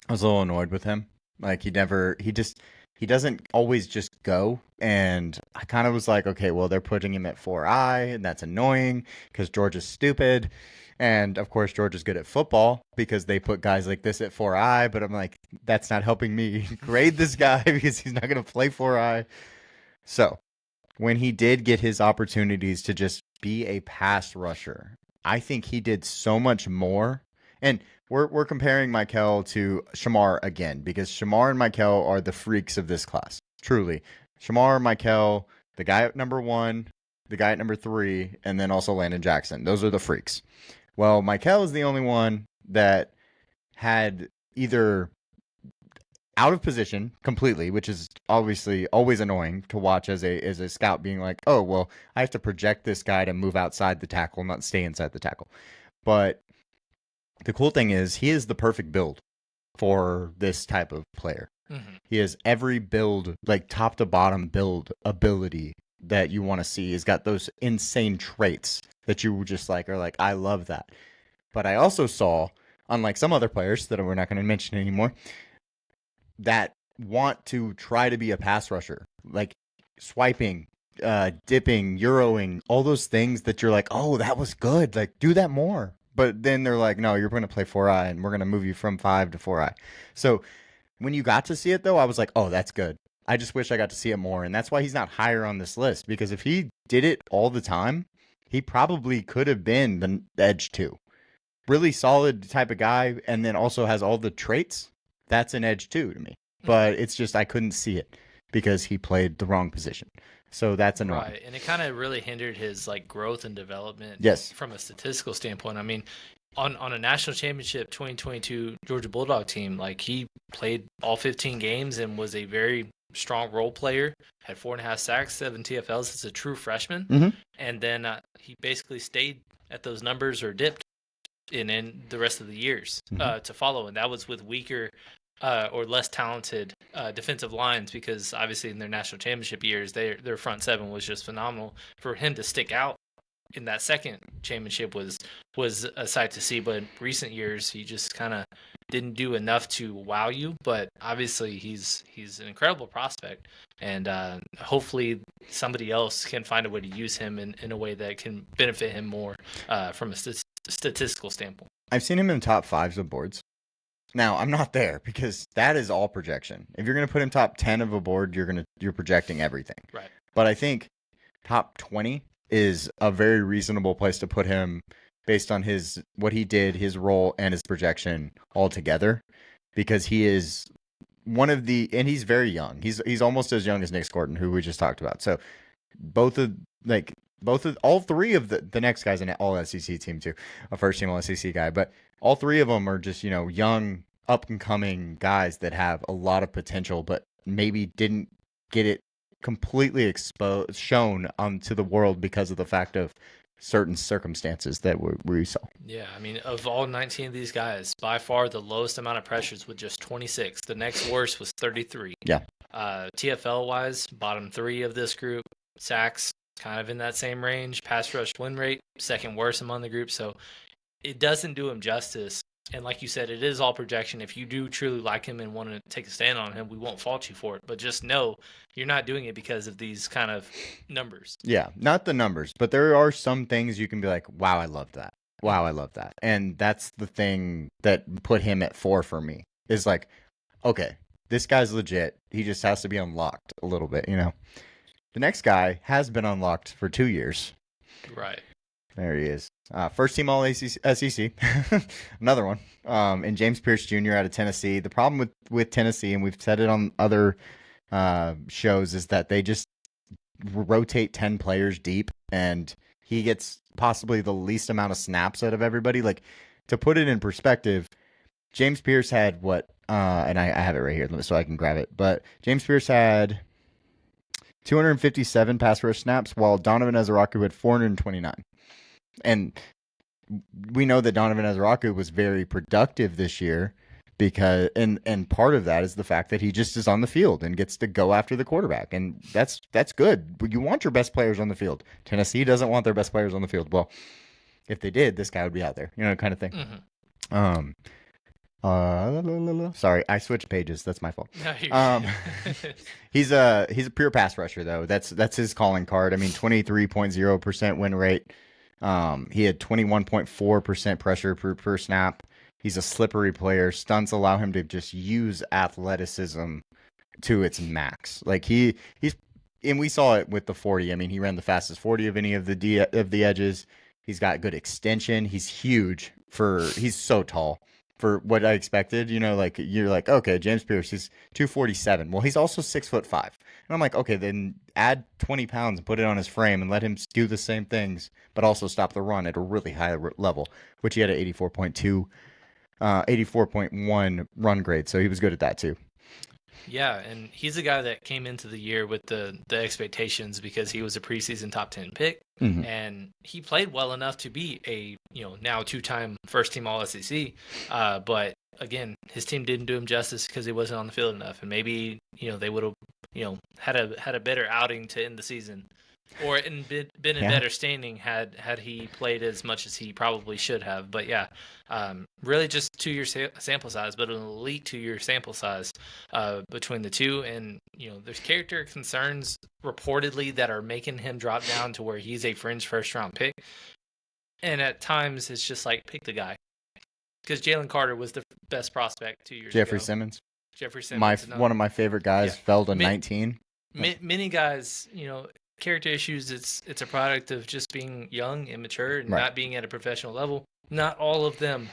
I was a little annoyed with him. Like he doesn't always just go. And I kind of was like, okay, well, they're putting him at 4I, and that's annoying because Georgia's stupid. And of course, Georgia's good at football because they put guys like this at 4I. But I'm like, that's not helping me grade this guy because he's not going to play 4I. So when he did get his opportunities to just be a pass rusher, I think he did so much more. And we're comparing Mikael to Shamar again because Shamar and Mikael are the freaks of this class. Truly. Shamar, Mikael, the guy at number 1, the guy at number 3, and then also Landon Jackson. Those are the freaks. Well, Michael is the only one that had either out of position completely, which is obviously always annoying to watch as a scout, being like, oh, well, I have to project this guy to move outside the tackle, not stay inside the tackle. But the cool thing is he is the perfect build for this type of player. Mm-hmm. He has every build, like top to bottom build ability that you want to see. He's got those insane traits that you just like are like, I love that. But I also saw, unlike some other players that we're not going to mention anymore, that want to try to be a pass rusher, like swiping, dipping, euroing, all those things that you're like, oh, that was good. Like, do that more. But then they're like, no, you're going to play 4-eye, and we're going to move you from 5 to 4-eye. So when you got to see it, though, I was like, oh, that's good. I just wish I got to see it more. And that's why he's not higher on this list, because if he did it all the time, he probably could have been the Edge 2. Really solid type of guy, and then also has all the traits. That's an Edge 2 to me. But it's just I couldn't see it because he played the wrong position. So that's annoying. Right, and it kind of really hindered his like growth and development. Yes. From a statistical standpoint. I mean, on a national championship 2022 Georgia Bulldog team, like he played all 15 games and was a very strong role player. Had 4.5 sacks, 7 TFLs as a true freshman, Mm-hmm. and then he basically stayed at those numbers or dipped in the rest of the years to follow, and that was with weaker or less talented defensive lines, because obviously in their national championship years, their front seven was just phenomenal. For him to stick out in that second championship was a sight to see. But in recent years, he just kind of didn't do enough to wow you. But obviously, he's an incredible prospect, and hopefully somebody else can find a way to use him in a way that can benefit him more from a statistical standpoint. I've seen him in top 5s of boards. Now, I'm not there because that is all projection. If you're going to put him top 10 of a board, you're projecting everything. Right. But I think top 20 is a very reasonable place to put him based on what he did, his role, and his projection all together, because he is one of the, and he's very young. He's almost as young as Nick Scorton, who we just talked about. So all 3 of the next guys in all SEC team too, a first team all SEC guy, but all 3 of them are just, young, up and coming guys that have a lot of potential, but maybe didn't get it completely shown to the world because of the fact of certain circumstances that we saw. Yeah, I mean, of all 19 of these guys, by far the lowest amount of pressures with just 26. The next worst was 33. Yeah. TFL wise, bottom 3 of this group. Sacks, kind of in that same range. Pass rush win rate, second worst among the group. So it doesn't do him justice. And like you said, it is all projection. If you do truly like him and want to take a stand on him, we won't fault you for it. But just know you're not doing it because of these kind of numbers. Yeah, not the numbers, but there are some things you can be like, wow, I love that. Wow, I love that. And that's the thing that put him at 4 for me, is like, okay, this guy's legit. He just has to be unlocked a little bit, The next guy has been unlocked for 2 years. Right. There he is. First team all SEC. Another one. And James Pierce Jr. out of Tennessee. The problem with Tennessee, and we've said it on other shows, is that they just rotate 10 players deep, and he gets possibly the least amount of snaps out of everybody. Like, to put it in perspective, James Pierce had what? And I have it right here so I can grab it. But James Pierce had 257 pass rush snaps, while Donovan Ezeraku had 429. And we know that Donovan Ezeraku was very productive this year because, and part of that is the fact that he just is on the field and gets to go after the quarterback, and that's good. You want your best players on the field. Tennessee doesn't want their best players on the field. Well, if they did, this guy would be out there, kind of thing. Mm-hmm. Sorry, I switched pages. That's my fault. No, he's a pure pass rusher though. That's his calling card. I mean, 23.0% win rate. He had 21.4% pressure per snap. He's a slippery player. Stunts allow him to just use athleticism to its max. Like he's, and we saw it with the 40. I mean, he ran the fastest 40 of any of the edges. He's got good extension. He's huge he's so tall. for what I expected. Like you're like, okay, James Pierce, he's 247. Well, he's also 6'5", and I'm like, okay, then add 20 pounds and put it on his frame and let him do the same things, but also stop the run at a really high level, which he had an 84.2, 84.1 run grade, so he was good at that too. Yeah, and he's a guy that came into the year with the expectations because he was a preseason top 10 pick, Mhm. and he played well enough to be a now 2-time first team All SEC. But again, his team didn't do him justice because he wasn't on the field enough, and maybe they would have had a better outing to end the season, or been in Yeah. better standing had he played as much as he probably should have. But yeah, really just 2-year sample size, but an elite 2-year sample size between the two. And there's character concerns reportedly that are making him drop down to where he's a fringe first round pick. And at times it's just like, pick the guy, because Jalen Carter was the best prospect 2 years Jeffrey ago. Simmons, Jeffrey Simmons, one of my favorite guys, Yeah. fell to 19. Many guys, character issues. It's a product of just being young, immature, and Right. not being at a professional level. Not all of them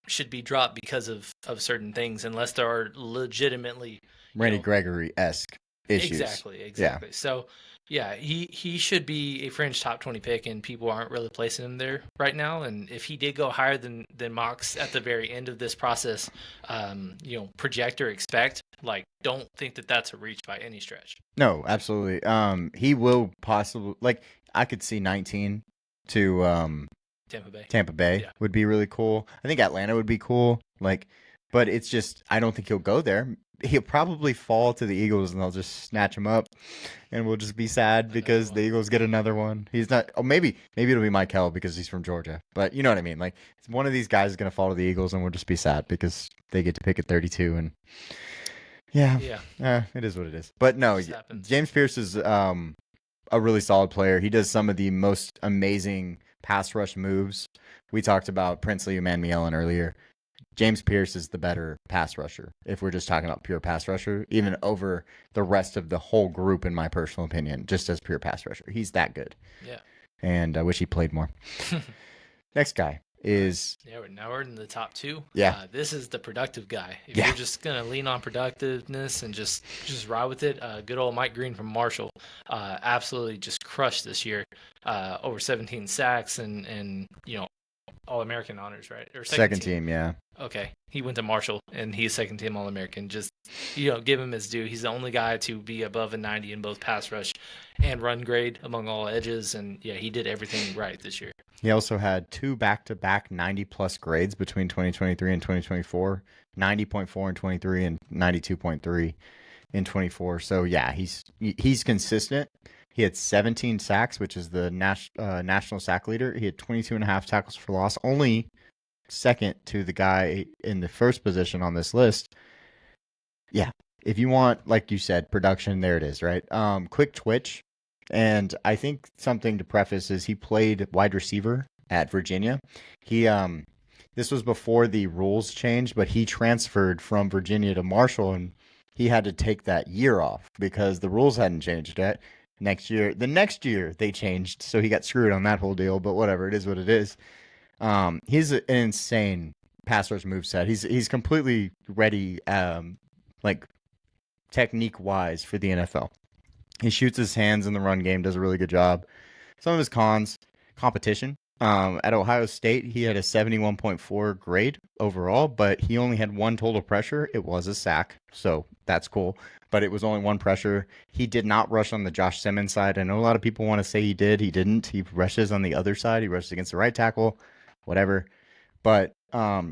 should be dropped because of certain things, unless there are legitimately Randy Gregory-esque issues. Exactly. Yeah. So yeah, he should be a fringe top 20 pick, and people aren't really placing him there right now. And if he did go higher than mocks at the very end of this process, project or expect, like, don't think that that's a reach by any stretch. No, absolutely. He will possibly, like, I could see 19 to Tampa Bay. Yeah. would be really cool. I think Atlanta would be cool. Like, but it's just, I don't think he'll go there. He'll probably fall to the Eagles and they'll just snatch him up, and we'll just be sad because the Eagles get another one. He's not. Oh, maybe it'll be Michael because he's from Georgia. But you know what I mean. Like, one of these guys is gonna fall to the Eagles, and we'll just be sad because they get to pick at 32. And yeah, it is what it is. But no, James Pierce is a really solid player. He does some of the most amazing pass rush moves. We talked about Princely Umanmielen earlier. James Pierce is the better pass rusher, if we're just talking about pure pass rusher, even over the rest of the whole group, in my personal opinion, just as pure pass rusher. He's that good. Yeah. And I wish he played more. Next guy is... Yeah, now we're in the top two. Yeah. This is the productive guy. If you're just going to lean on productiveness and just ride with it, good old Mike Green from Marshall absolutely just crushed this year. Over 17 sacks and All-American honors, right? Or second team, yeah. Okay. He went to Marshall, and he's second team All-American. Just, give him his due. He's the only guy to be above a 90 in both pass rush and run grade among all edges. And, yeah, he did everything right this year. He also had 2 back-to-back 90-plus grades between 2023 and 2024, 90.4 in 23 and 92.3 in 24. So, yeah, he's consistent. He had 17 sacks, which is the national sack leader. He had 22 and a half tackles for loss, only second to the guy in the first position on this list. Yeah, if you want, like you said, production, there it is, right? Quick twitch. And I think something to preface is he played wide receiver at Virginia. This was before the rules changed, but he transferred from Virginia to Marshall, and he had to take that year off because the rules hadn't changed yet. The next year they changed, so he got screwed on that whole deal. But whatever, it is what it is. He's an insane pass rush moveset. He's completely ready, like technique wise, for the NFL. He shoots his hands in the run game, does a really good job. Some of his cons: competition. At Ohio State, he had a 71.4 grade overall, but he only had 1 total pressure. It was a sack, so that's cool. But it was only 1 pressure. He did not rush on the Josh Simmons side. I know a lot of people want to say he did. He didn't. He rushes on the other side. He rushes against the right tackle, whatever. But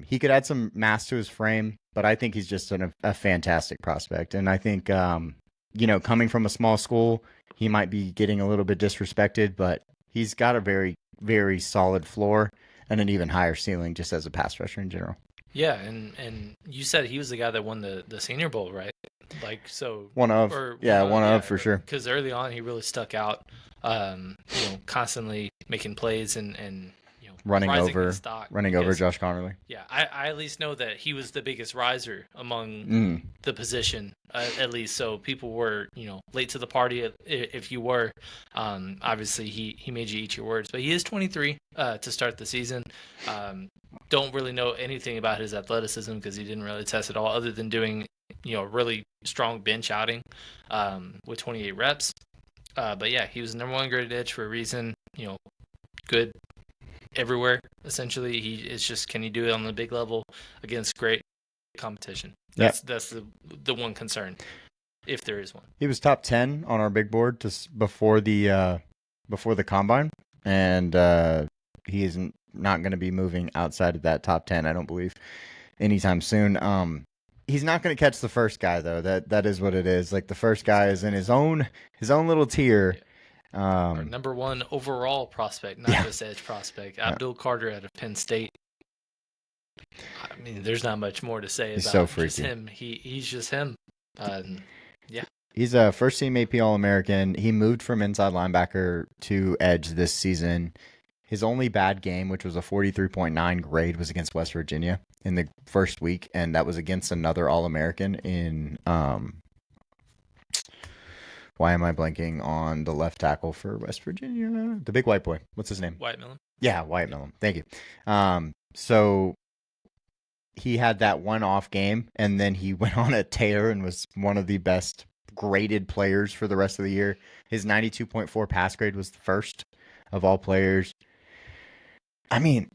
he could add some mass to his frame, but I think he's just a fantastic prospect. And I think, coming from a small school, he might be getting a little bit disrespected, but he's got a very, very solid floor and an even higher ceiling just as a pass rusher in general. Yeah, and you said he was the guy that won the Senior Bowl, right? Like, so one of for sure. Because early on he really stuck out, constantly making plays and running rising over his stock. Josh Connerly. Yeah, I at least know that he was the biggest riser among the position, at least. So people were, late to the party if you were. Obviously, he made you eat your words. But he is 23 to start the season. Don't really know anything about his athleticism because he didn't really test at all, other than doing, really strong bench outing with 28 reps. But yeah, he was the number one graded edge for a reason. Good everywhere. Essentially, it's just, can he do it on the big level against great competition? That's the one concern, if there is one. He was top 10 on our big board just before the combine, and he isn't not going to be moving outside of that top 10. I don't believe anytime soon. He's not going to catch the first guy though. That is what it is. Like, the first guy is in his own little tier. Our number one overall prospect, not just edge prospect, Abdul Carter out of Penn State. I mean, there's not much more to say about just him. He's just him. He's a first-team AP All-American. He moved from inside linebacker to edge this season. His only bad game, which was a 43.9 grade, was against West Virginia in the first week, and that was against another All-American in why am I blanking on the left tackle for West Virginia? The big white boy. What's his name? White Millen. Yeah, White Millen. Thank you. So he had that one-off game, and then he went on a tear and was one of the best graded players for the rest of the year. His 92.4 pass grade was the first of all players. I mean,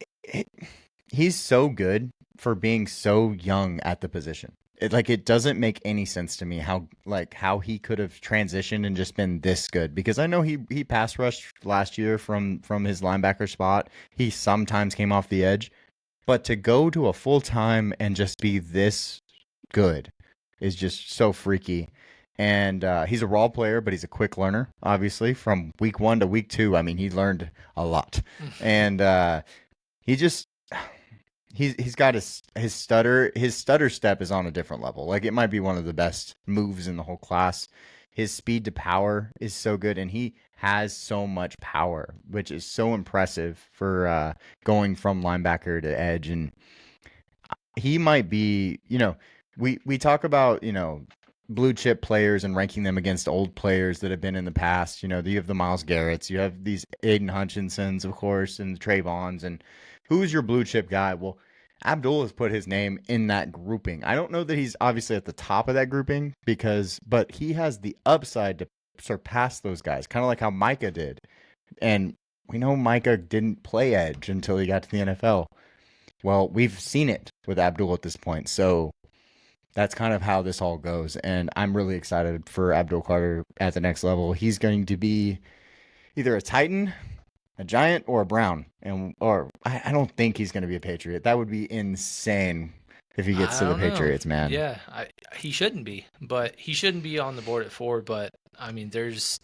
he's so good for being so young at the position. It doesn't make any sense to me how he could have transitioned and just been this good, because I know he pass rushed last year from his linebacker spot. He sometimes came off the edge, but to go to a full-time and just be this good is just so freaky. And he's a raw player, but he's a quick learner, obviously. From week 1 to week 2, I mean, he learned a lot. And he's got his stutter. His stutter step is on a different level. Like, it might be one of the best moves in the whole class. His speed to power is so good, and he has so much power, which is so impressive for going from linebacker to edge. And he might be, we talk about, blue chip players and ranking them against old players that have been in the past. You have the Myles Garretts, you have these Aiden Hutchinsons, of course, and the Trayvons. And who's your blue chip guy? Well, Abdul has put his name in that grouping. I don't know that he's obviously at the top of that grouping, but he has the upside to surpass those guys, kind of like how Micah did. And we know Micah didn't play edge until he got to the NFL. Well, we've seen it with Abdul at this point. So that's kind of how this all goes. And I'm really excited for Abdul Carter at the next level. He's going to be either a Titan, a Giant, or a Brown. Or I don't think he's going to be a Patriot. That would be insane if he gets to the Patriots, man. Yeah, he shouldn't be. But he shouldn't be on the board at 4. But, I mean, there's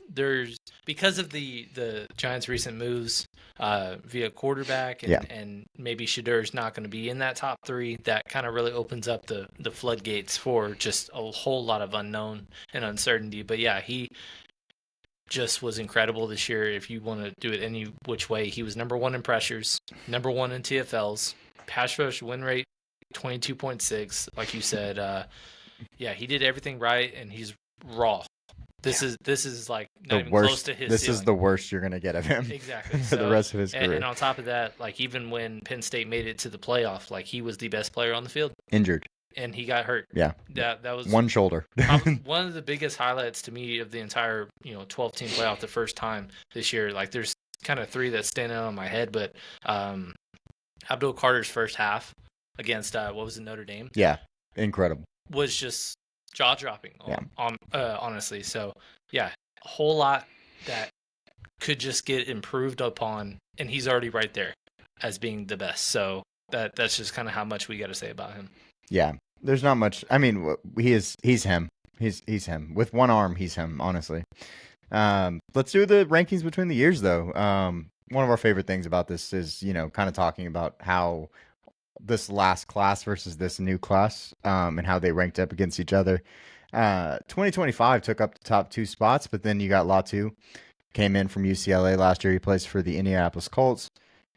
because of the Giants' recent moves via quarterback and maybe Shadur's not going to be in that top 3, that kind of really opens up the floodgates for just a whole lot of unknown and uncertainty. But yeah, he just was incredible this year. If you want to do it any which way, he was number 1 in pressures, number 1 in TFLs, pass rush win rate 22.6, like you said. He did everything right, and he's raw. This is like not even close to his ceiling. Is the worst you're going to get of him. Exactly. For the rest of his career. And on top of that, like, even when Penn State made it to the playoff, like, he was the best player on the field. Injured. And he got hurt. Yeah. That was one shoulder. One of the biggest highlights to me of the entire 12-team playoff the first time this year. Like, there's kind of 3 that stand out on my head, but Abdul Carter's first half against what was it, Notre Dame? Yeah, incredible. Was just jaw-dropping, honestly. So, yeah, a whole lot that could just get improved upon, and he's already right there as being the best. So that's just kind of how much we got to say about him. Yeah, there's not much. I mean, he's him. He's him. With one arm, he's him, honestly. Let's do the rankings between the years, though. One of our favorite things about this is, kind of talking about how this last class versus this new class, and how they ranked up against each other. 2025 took up the top 2 spots, but then you got Latu, came in from UCLA last year. He plays for the Indianapolis Colts.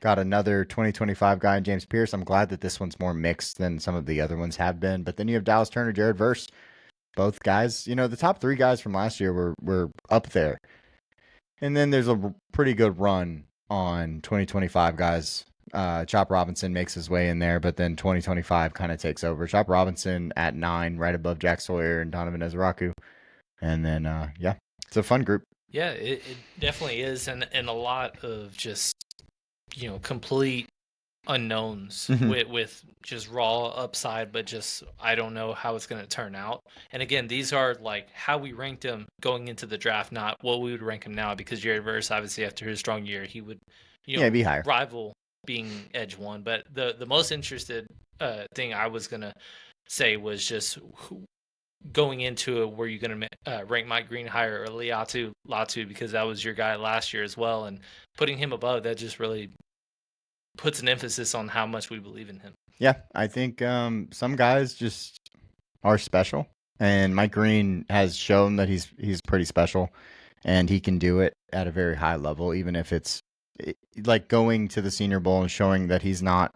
got another 2025 guy in James Pierce. I'm glad that this one's more mixed than some of the other ones have been. But then you have Dallas Turner, Jared Verse, both guys. The top three guys from last year were up there. And then there's a pretty good run on 2025 guys. Chop Robinson makes his way in there, but then 2025 kind of takes over. Chop Robinson at 9, right above Jack Sawyer and Donovan Ezraku. And then, yeah, it's a fun group. Yeah, it definitely is. And a lot of just, complete unknowns with just raw upside, but just I don't know how it's going to turn out. And again, these are like how we ranked him going into the draft, not what we would rank him now, because Jared Verse, obviously after his strong year, he would be higher, rival being Edge 1. But the most interested thing I was going to say was just going into it, were you going to rank Mike Green higher or Latu, because that was your guy last year as well, and putting him above that just really puts an emphasis on how much we believe in him. Yeah, I think some guys just are special, and Mike Green has shown that he's pretty special, and he can do it at a very high level, even if it's like going to the Senior Bowl and showing that he's not,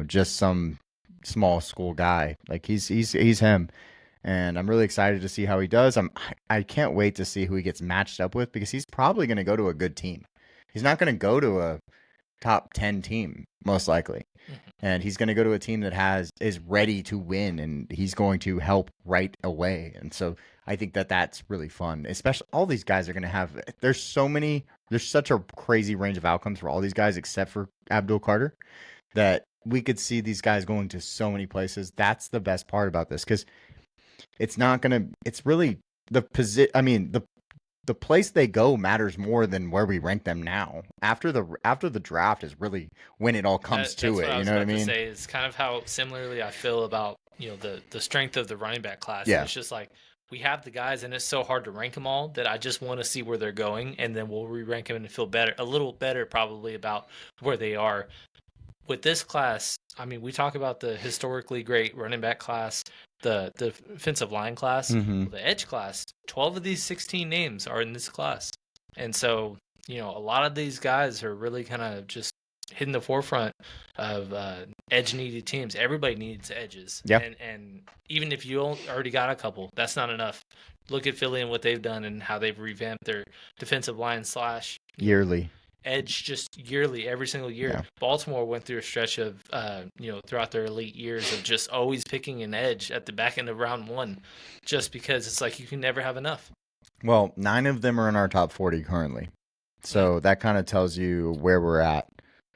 just some small school guy. Like he's him, and I'm really excited to see how he does. I can't wait to see who he gets matched up with, because he's probably going to go to a good team. He's not going to go to a top 10 team, most likely. And he's going to go to a team that is ready to win, and he's going to help right away. And so I think that's really fun. Especially all these guys are going to have, there's such a crazy range of outcomes for all these guys except for Abdul Carter, that we could see these guys going to so many places. That's the best part about this, because it's really the place they go matters more than where we rank them now. After the draft is really when it all comes to it. You know what I mean? Say it's kind of how similarly I feel about the strength of the running back class. Yeah. And it's just like we have the guys, and it's so hard to rank them all that I just want to see where they're going, and then we'll re-rank them and feel a little better probably about where they are. With this class, I mean, we talk about the historically great running back class, the defensive line class, the edge class. 12 of these 16 names are in this class. And so, a lot of these guys are really kind of just hitting the forefront of edge-needed teams. Everybody needs edges. Yeah. And even if you already got a couple, that's not enough. Look at Philly and what they've done and how they've revamped their defensive line / yearly edge, just yearly, every single year. Yeah. Baltimore went through a stretch of, throughout their elite years of just always picking an edge at the back end of round 1, just because it's like you can never have enough. Well, 9 of them are in our top 40 currently. So that kind of tells you where we're at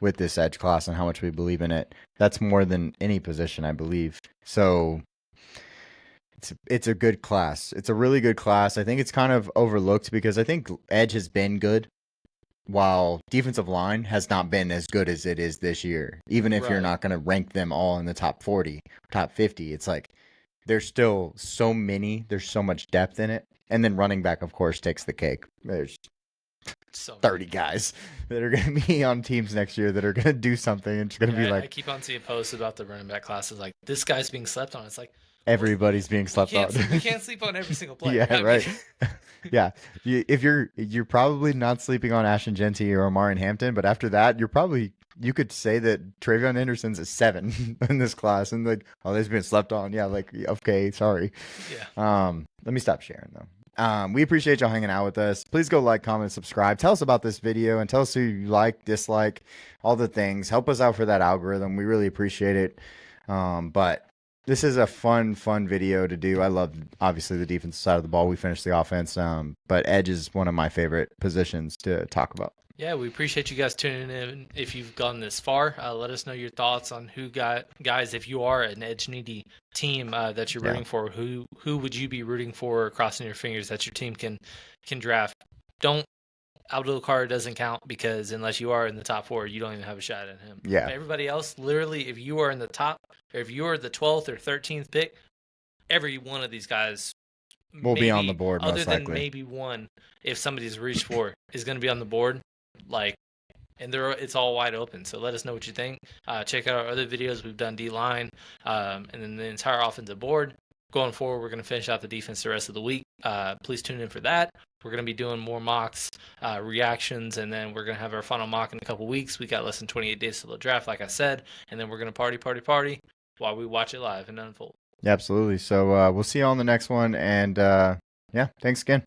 with this edge class and how much we believe in it. That's more than any position, I believe. So it's a good class. It's a really good class. I think it's kind of overlooked because I think edge has been good, while defensive line has not been as good as it is this year. Even if you're not going to rank them all in the top 40, top 50, it's like there's still so many. There's so much depth in it. And then running back, of course, takes the cake. There's 30 guys that are going to be on teams next year that are going to do something. It's going to be like... I keep on seeing posts about the running back classes like, this guy's being slept on. It's like... Everybody's being slept on. We can't sleep on every single player. Yeah, right. Yeah, if you're probably not sleeping on Ashton Genty or Omarion Hampton, but after that, you could say that Travion Henderson's a 7 in this class, and like, oh, they've been slept on. Yeah, like, okay, sorry. Yeah. Let me stop sharing though. We appreciate y'all hanging out with us. Please go like, comment, subscribe. Tell us about this video and tell us who you like, dislike, all the things. Help us out for that algorithm. We really appreciate it. But this is a fun video to do. I love, obviously, the defensive side of the ball. We finished the offense, but edge is one of my favorite positions to talk about. Yeah, we appreciate you guys tuning in. If you've gone this far, let us know your thoughts on guys, if you are an edge-needy team that you're rooting for, who would you be rooting for, crossing your fingers that your team can draft. Abdul Carter doesn't count, because unless you are in the top 4, you don't even have a shot at him. Yeah. But everybody else, literally, if you are in the top, or if you are the 12th or 13th pick, every one of these guys will be on the board, other most than likely. Maybe one, if somebody's reached for, is going to be on the board. And it's all wide open. So let us know what you think. Check out our other videos. We've done D-line, and then the entire offensive board. Going forward, we're going to finish out the defense the rest of the week. Please tune in for that. We're going to be doing more mocks, reactions, and then we're going to have our final mock in a couple weeks. We got less than 28 days till the draft, like I said, and then we're going to party while we watch it live and unfold. Yeah, absolutely. So we'll see you on the next one. And yeah, thanks again.